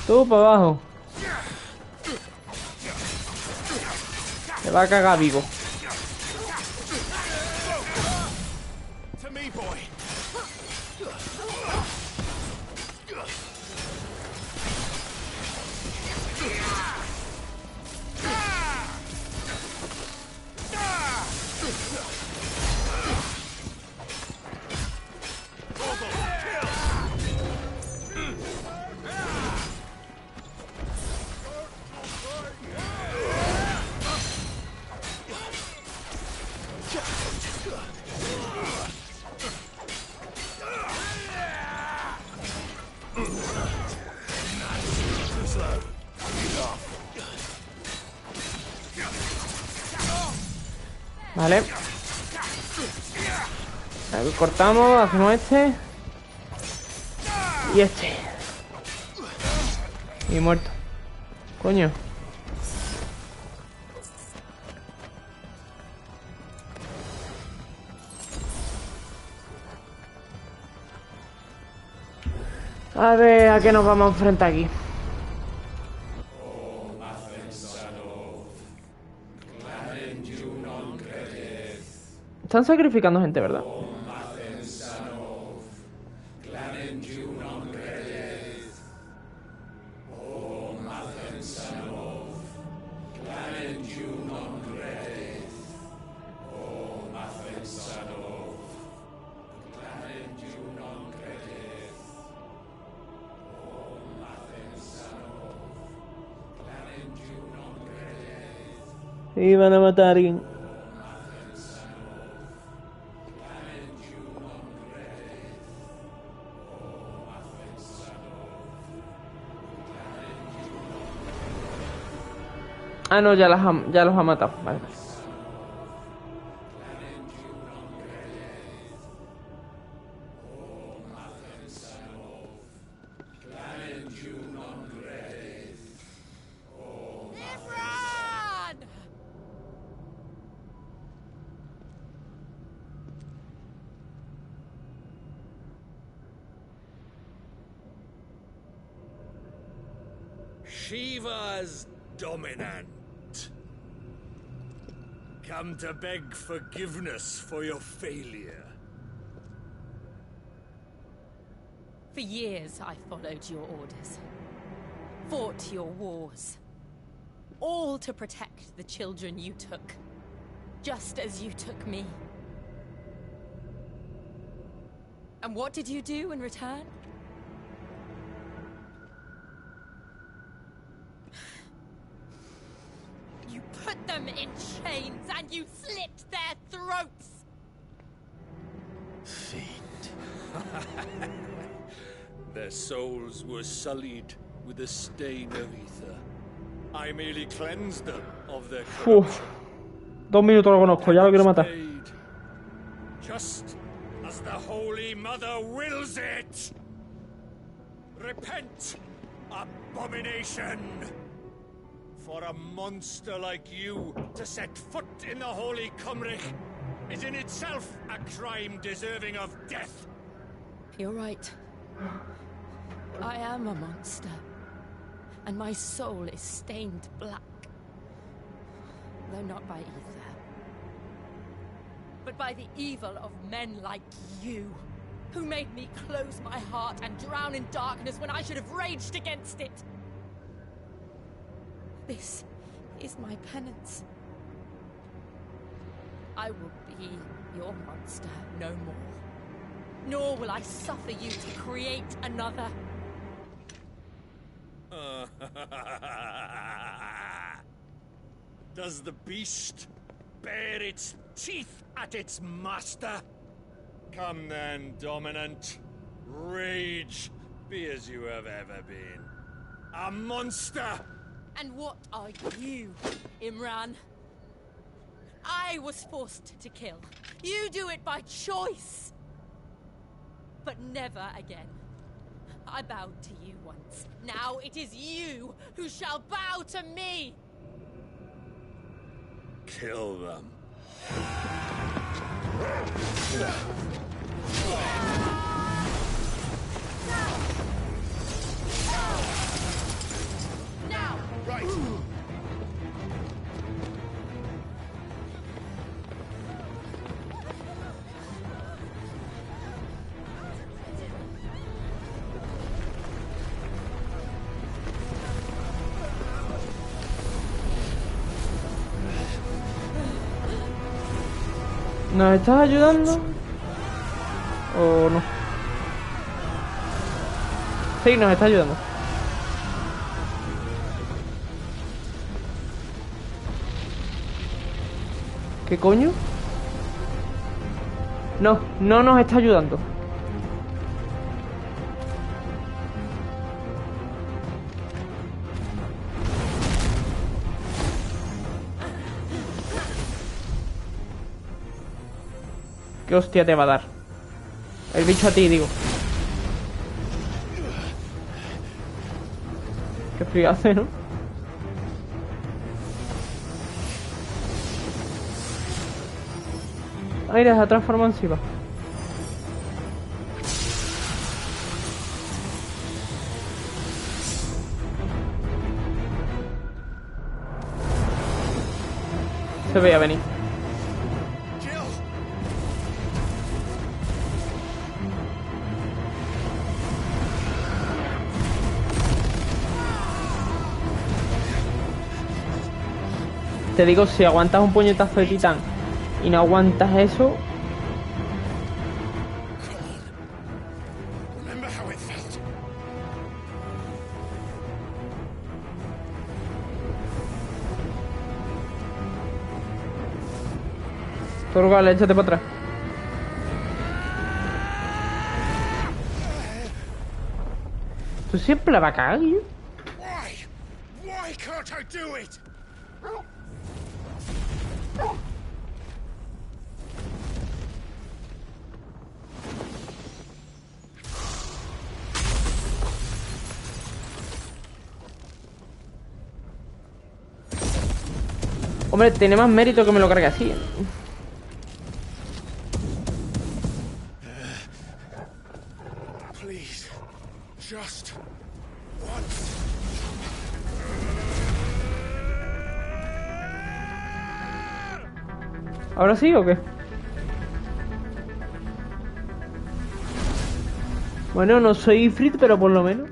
Tú para abajo. Te va a cagar vivo. Vale. Aquí cortamos, hacemos este. Y este. Y muerto. Coño. A ver, ¿a qué nos vamos a enfrentar aquí? Están sacrificando gente, ¿verdad? Y van a matar a alguien. Ah, no, ya los ha matado. Vale. Shiva's dominant. Come to beg forgiveness for your failure. For years I followed your orders. Fought your wars. All to protect the children you took. Just as you took me. And what did you do in return? You put them in chains and you slit their throats! Their souls were sullied with the stain of ether. I merely cleansed them of their corruption. 2 minutos lo conozco, ya lo quiero matar. Just as the Holy Mother wills it! Repent, abomination! For a monster like you to set foot in the Holy Cymric is in itself a crime deserving of death. You're right. I am a monster. And my soul is stained black. Though not by ether. But by the evil of men like you, who made me close my heart and drown in darkness when I should have raged against it. This is my penance. I will be your monster no more. Nor will I suffer you to create another. Does the beast bare its teeth at its master? Come then, dominant. Rage, be as you have ever been. A monster! And what are you, Imran? I was forced to kill. You do it by choice. But never again. I bowed to you once. Now it is you who shall bow to me! Kill them. Now! Right. ¿Nos estás ayudando? ¿O no? Sí, nos está ayudando. ¿Qué coño? No, no nos está ayudando. ¿Qué hostia te va a dar? El bicho a ti, digo. Qué frío hace, ¿no? Aire, se ha transformado en Siva. Se veía venir. Te digo, si aguantas un puñetazo de titán y no aguantas eso... Torgal, échate para atrás. Tú siempre la va a cagar, ¿eh? Why can't I do it? Hombre, tiene más mérito que me lo cargue así, ¿eh? Please, just once. ¿Ahora sí o qué? Bueno, no soy Ifrit, pero por lo menos.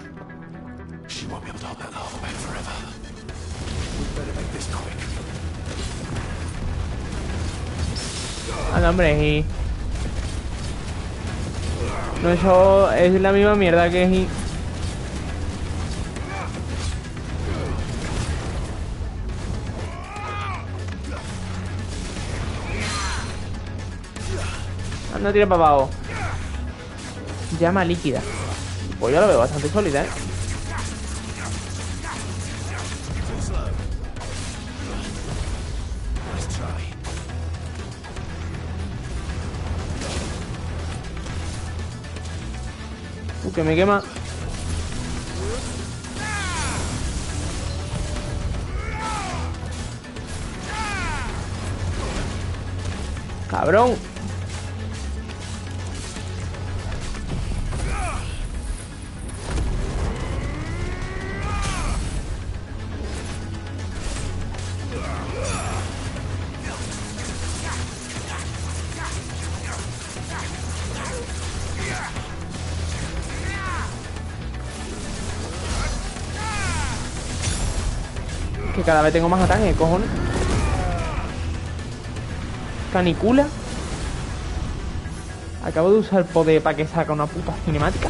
She won't be able to hold that lava back forever. We better make this quick. Anda, hombre, y... No, eso es la misma mierda que es... Anda, tira para abajo. Llama líquida. Pues yo la veo bastante sólida, ¿eh? Que me quema. Cabrón. Que cada vez tengo más ataques, cojones. Canicula. Acabo de usar el poder para que saca una puta cinemática.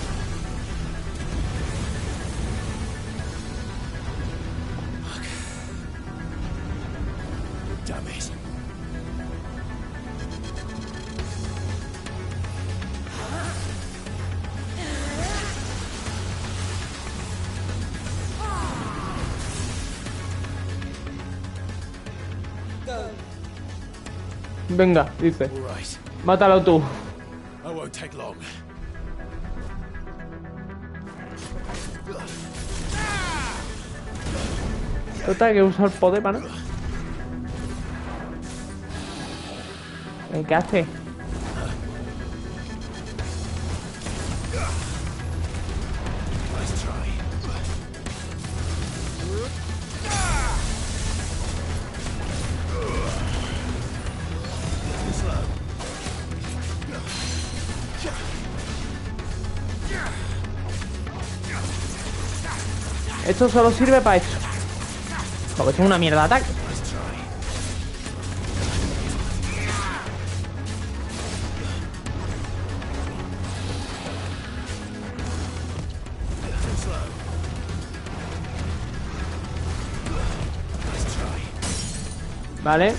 Venga, dice. Mátalo tú. I won't take long. Total, que usar el poder para nada. ¿Qué hace? Esto solo sirve para esto. Porque esto es una mierda de ataque. Vale.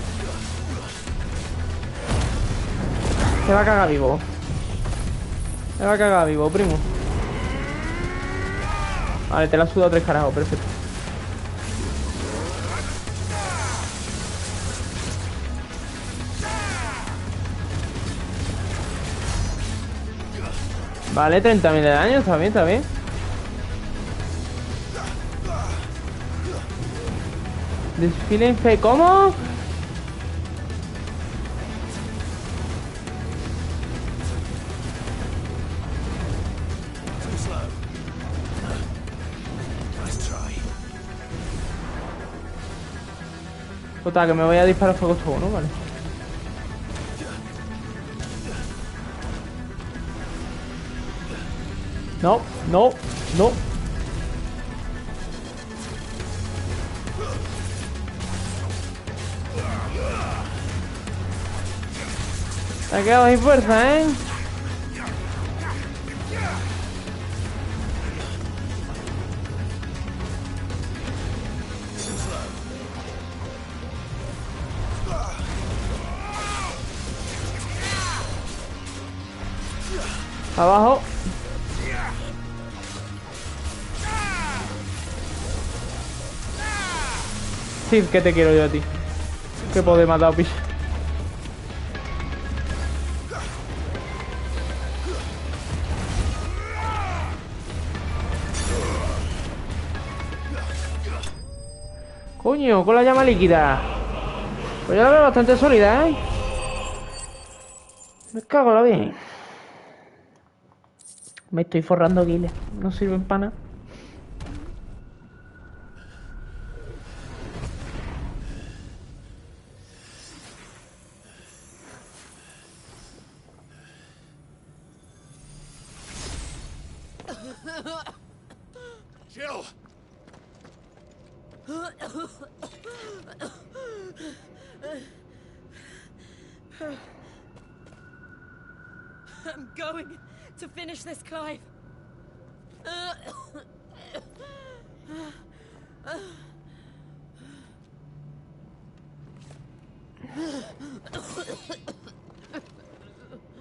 Se va a cagar vivo. Se va a cagar vivo, primo. Vale, te la has sudado 3 carajos, perfecto. Vale, 30.000 de daño, está bien, está bien. Desfile en fe, ¿cómo? Total, que me voy a disparar fuego todo, ¿no? Vale. No, no, no. Se ha quedado sin fuerza, ¿eh? Abajo. Sí, que te quiero yo a ti. Que poder me ha dado, picha. Coño, con la llama líquida. Pues ya la veo bastante sólida, ¿eh? Me cago en la bien. Me estoy forrando guiles. No sirven para nada. Jill! I'm going to finish this, Clive.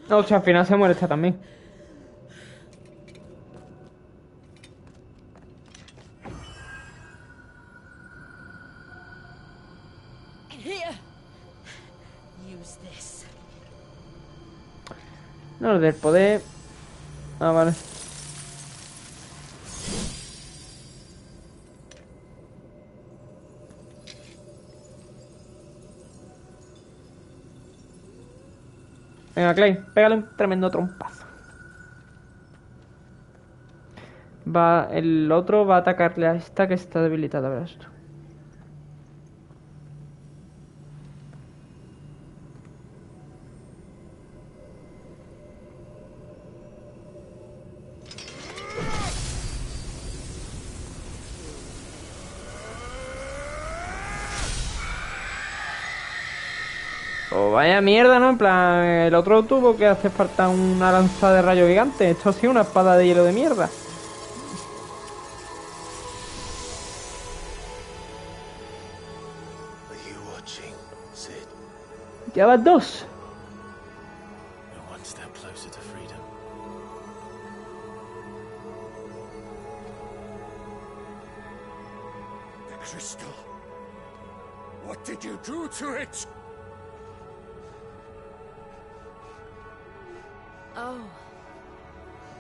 O sea, al final se muere esta también. Here. Use this. No, del poder... Ah, vale. Venga, Clay, pégale un tremendo trompazo. El otro va a atacarle a esta que está debilitada, verás tú. Oh, vaya mierda, ¿no? En plan, el otro tuvo que hacer falta una lanza de rayo gigante. Esto ha sido una espada de hielo de mierda. Llevas dos. One step closer to freedom. The crystal. What did you do to it? Oh.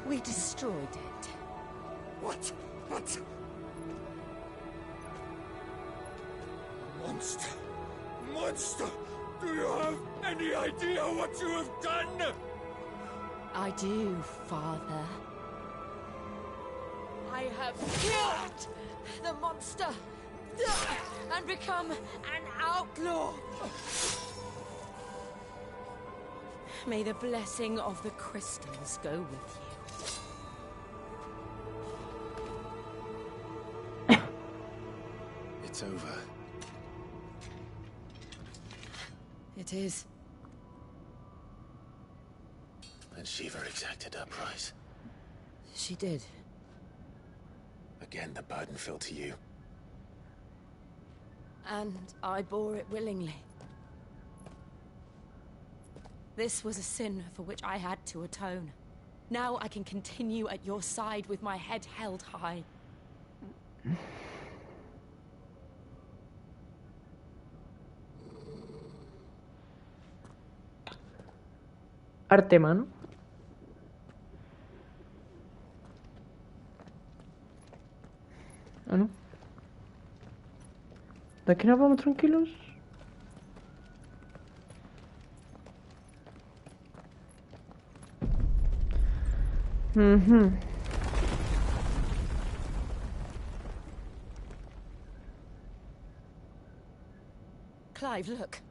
We destroyed it. What? But... Monster! Monster! Do you have any idea what you have done? I do, Father. I have killed the monster and become an outlaw. May the blessing of the crystals go with you. It's over. It is. And Shiva exacted her price. She did. Again, the burden fell to you. And I bore it willingly. This was a sin for which I had to atone. Now I can continue at your side with my head held high. Arte, mano. Ah, no. ¿De aquí nos vamos tranquilos? Clive, look.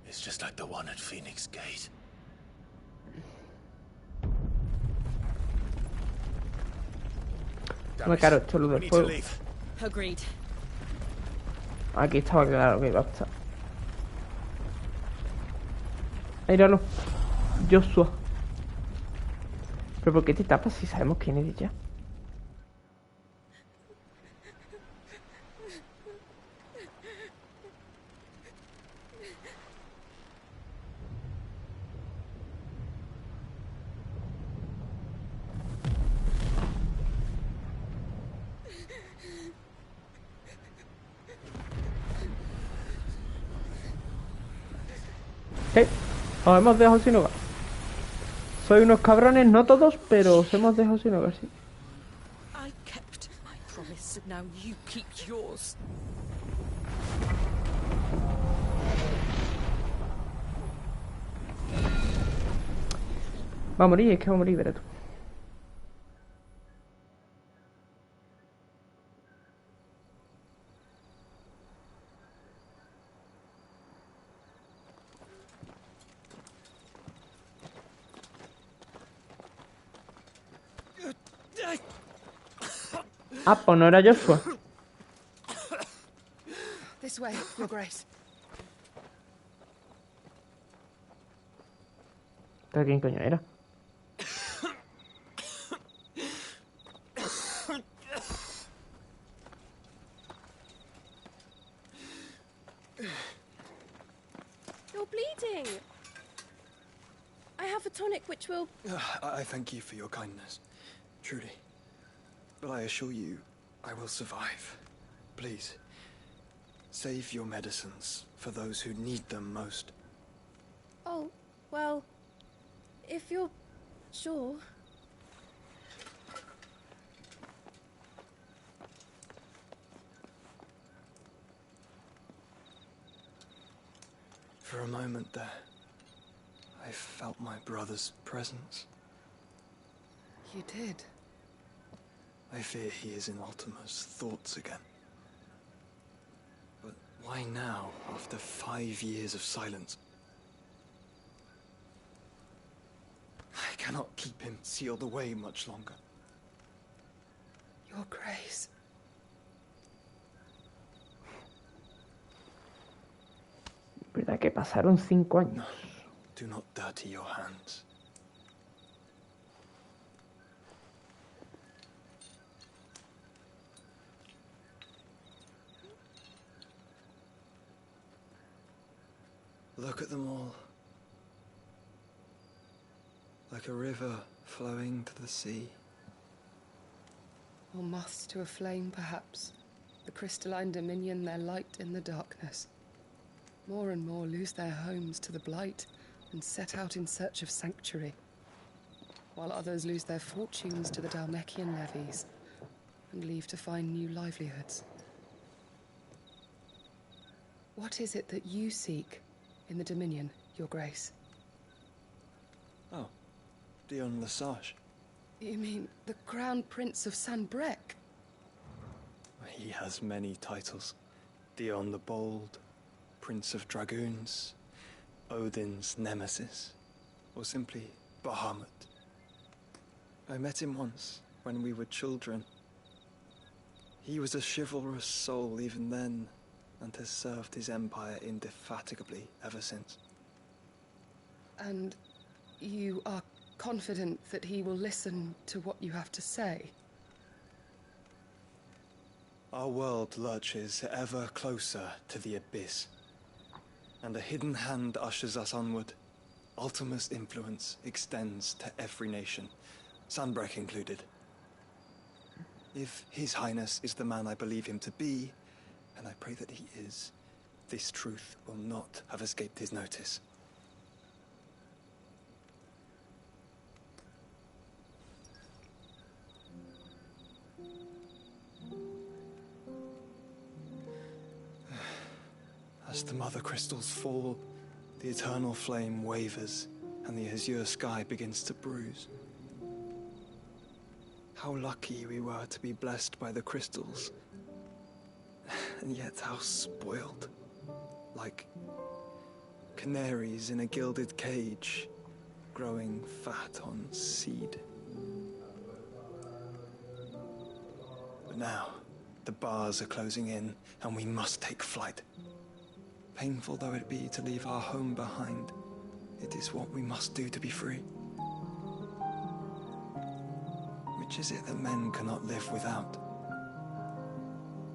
It's just like the one at Phoenix Gate. Me caro esto lo del fuego. Agreed. Aquí estaba claro que iba a estar. Míralo. Joshua. ¿Pero por qué te tapas si sabemos quién es ya? ¿Qué? Os hemos dejado sin hogar. Soy unos cabrones, no todos, pero os hemos dejado sin hogar, sí. I kept my promise, and now you keep yours. Va a morir, es que va a morir, verás tú. Ah, pues no era Joshua. This way, Your Grace. ¿Pero quién coño era? You're bleeding. I have a tonic which will... I thank you for your kindness, truly. But I assure you, I will survive. Please, save your medicines for those who need them most. Oh, well, if you're sure. For a moment there, I felt my brother's presence. You did? I fear he is in Ultima's thoughts again. But why now, after 5 years of silence? I cannot keep him sealed away much longer. Your Grace. ¿Verdad que pasaron 5 años? No, do not dirty your hands. Look at them all. Like a river flowing to the sea. Or moths to a flame, perhaps. The crystalline dominion, their light in the darkness. More and more lose their homes to the blight and set out in search of sanctuary, while others lose their fortunes to the Dhalmekian levies and leave to find new livelihoods. What is it that you seek in the Dominion, Your Grace? Oh, Dion Lesage. You mean the Crown Prince of Sanbreque? He has many titles. Dion the Bold, Prince of Dragoons, Odin's Nemesis, or simply Bahamut. I met him once, when we were children. He was a chivalrous soul even then, and has served his empire indefatigably ever since. And you are confident that he will listen to what you have to say? Our world lurches ever closer to the abyss, and a hidden hand ushers us onward. Ultima's influence extends to every nation, Sanbreque included. If His Highness is the man I believe him to be, and I pray that he is, this truth will not have escaped his notice. As the mother crystals fall, the eternal flame wavers, and the azure sky begins to bruise. How lucky we were to be blessed by the crystals, and yet how spoiled. Like canaries in a gilded cage, growing fat on seed. But now, the bars are closing in, and we must take flight. Painful though it be to leave our home behind, it is what we must do to be free. Which is it that men cannot live without?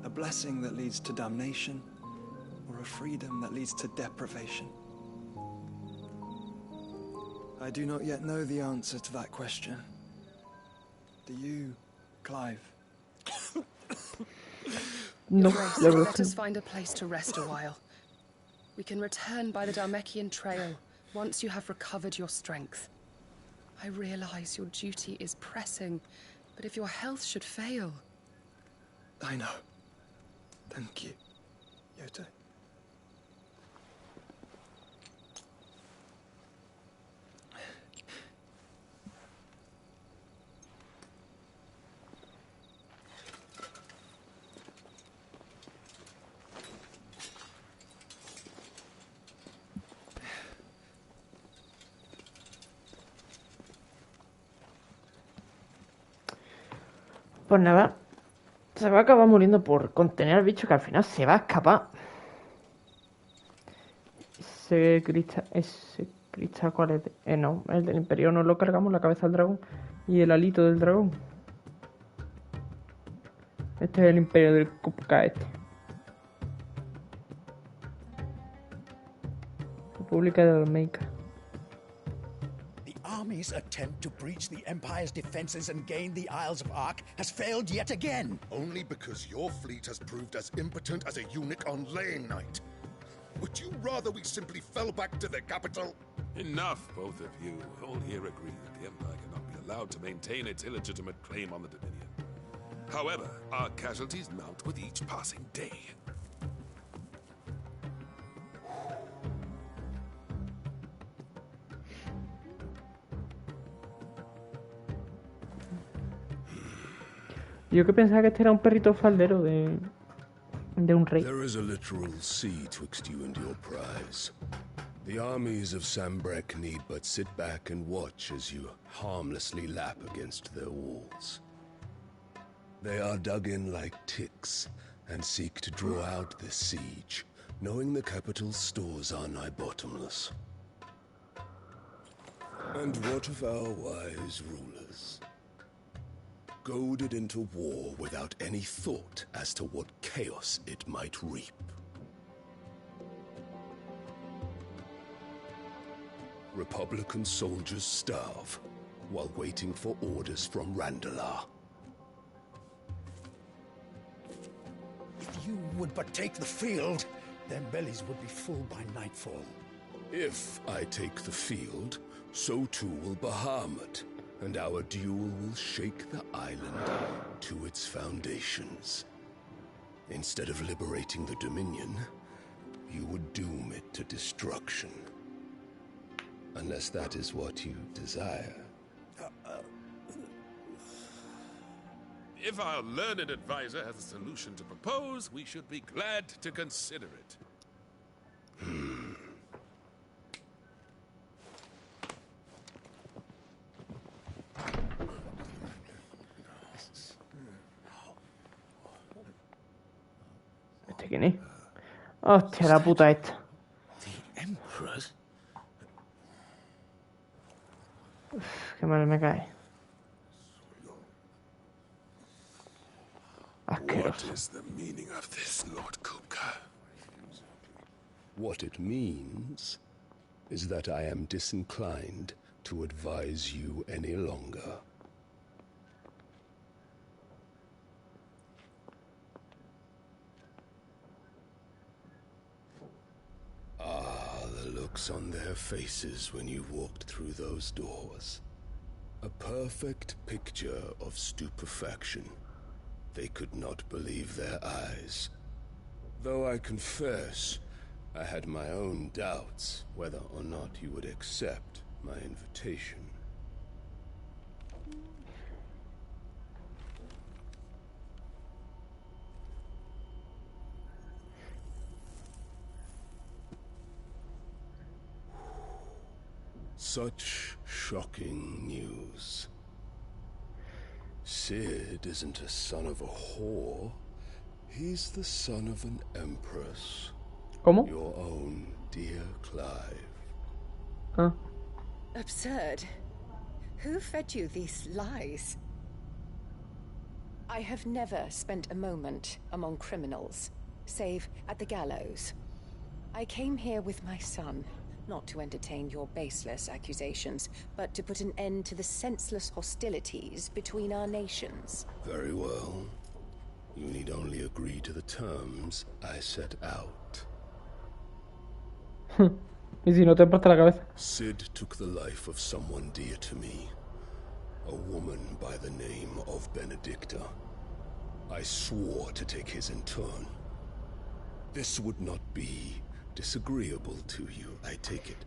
A blessing that leads to damnation, or a freedom that leads to deprivation? I do not yet know the answer to that question. Do you, Clive? No, Grace, let us find a place to rest a while. We can return by the Dhalmekian trail once you have recovered your strength. I realize your duty is pressing, but if your health should fail... I know. Thank you, Yote. Pues nada, se va a acabar muriendo por contener al bicho que al final se va a escapar. Ese cristal, ¿cuál es? No, el del Imperio nos lo cargamos, la cabeza del dragón y el alito del dragón. Este es el Imperio del Kupka República de Olmeika. Army's attempt to breach the Empire's defenses and gain the Isles of Ark has failed yet again. Only because your fleet has proved as impotent as a eunuch on laying night. Would you rather we simply fell back to the capital? Enough, both of you. All here agree that the Empire cannot be allowed to maintain its illegitimate claim on the Dominion. However, our casualties mount with each passing day. Yo que pensaba que este era un perrito faldero de un rey. There is a literal sea twixt you and your prize. The armies of Sambrek need but sit back and watch as you harmlessly lap against their walls. They are dug in like ticks and seek to draw out this siege, knowing the capital's stores are nigh bottomless. And what of our wise rulers? Goaded into war without any thought as to what chaos it might reap. Republican soldiers starve while waiting for orders from Randalar. If you would but take the field, their bellies would be full by nightfall. If I take the field, so too will Bahamut, and our duel will shake the island to its foundations. Instead of liberating the Dominion, you would doom it to destruction. Unless that is what you desire. If our learned advisor has a solution to propose, we should be glad to consider it. ¿Este quién es? Hostia, la puta esta. Emperors? Uf, qué mal me cae. What is the meaning of this, Lord Kupka? What it means is that I am disinclined to advise you any longer. Ah, the looks on their faces when you walked through those doors. A perfect picture of stupefaction. They could not believe their eyes. Though I confess, I had my own doubts whether or not you would accept my invitation. Such shocking news. Sid isn't a son of a whore. He's the son of an empress. ¿Cómo? Your own dear Clive. Ah. Absurd. Who fed you these lies? I have never spent a moment among criminals, save at the gallows. I came here with my son, not to entertain your baseless accusations, but to put an end to the senseless hostilities between our nations. Very well. You need only agree to the terms I set out. Y si no te parte la cabeza. Sid took the life of someone dear to me. A woman by the name of Benedicta. I swore to take his in turn. This would not be disagreeable to you, I take it.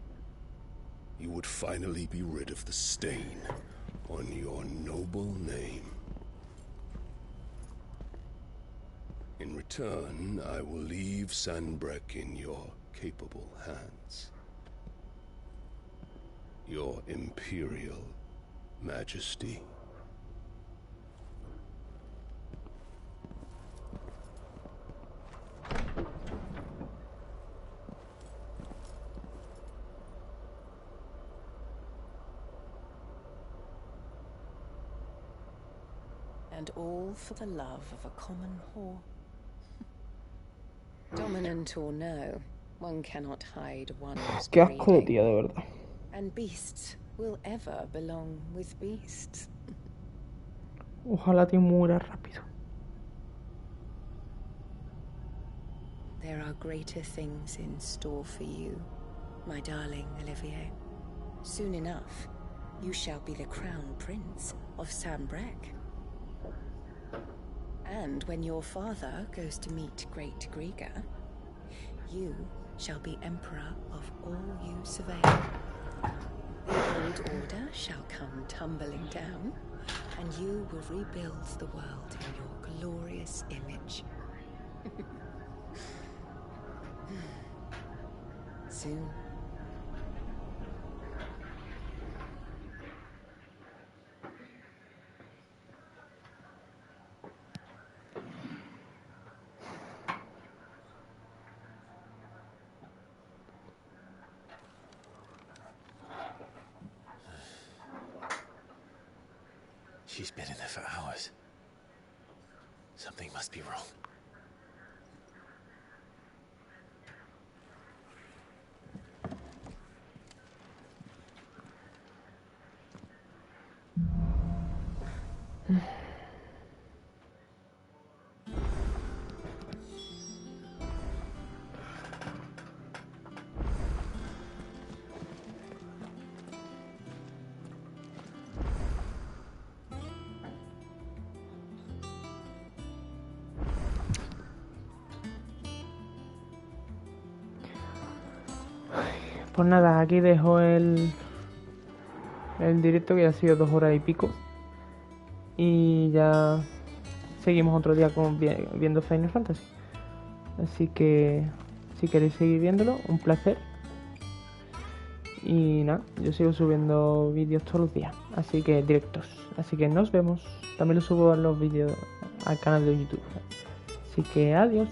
You would finally be rid of the stain on your noble name. In return, I will leave Sanbreque in your capable hands. Your Imperial Majesty. And all for the love of a common whore. Dominant or no, one cannot hide one's Qué asco de breeding. tía, de verdad. And beasts will ever belong with beasts. Ojalá te muera rápido. There are greater things in store for you, my darling Olivier. Soon enough, you shall be the crown prince of Sanbreque. And when your father goes to meet Great Griga, you shall be emperor of all you surveil. The old order shall come tumbling down, and you will rebuild the world in your glorious image. Soon. She's been in there for hours. Something must be wrong. Pues nada, aquí dejo el directo, que ya ha sido 2 horas y pico. Y ya seguimos otro día viendo Final Fantasy. Así que si queréis seguir viéndolo, un placer. Y nada, yo sigo subiendo vídeos todos los días, así que directos. Así que nos vemos. También lo subo los vídeos al canal de YouTube. Así que adiós.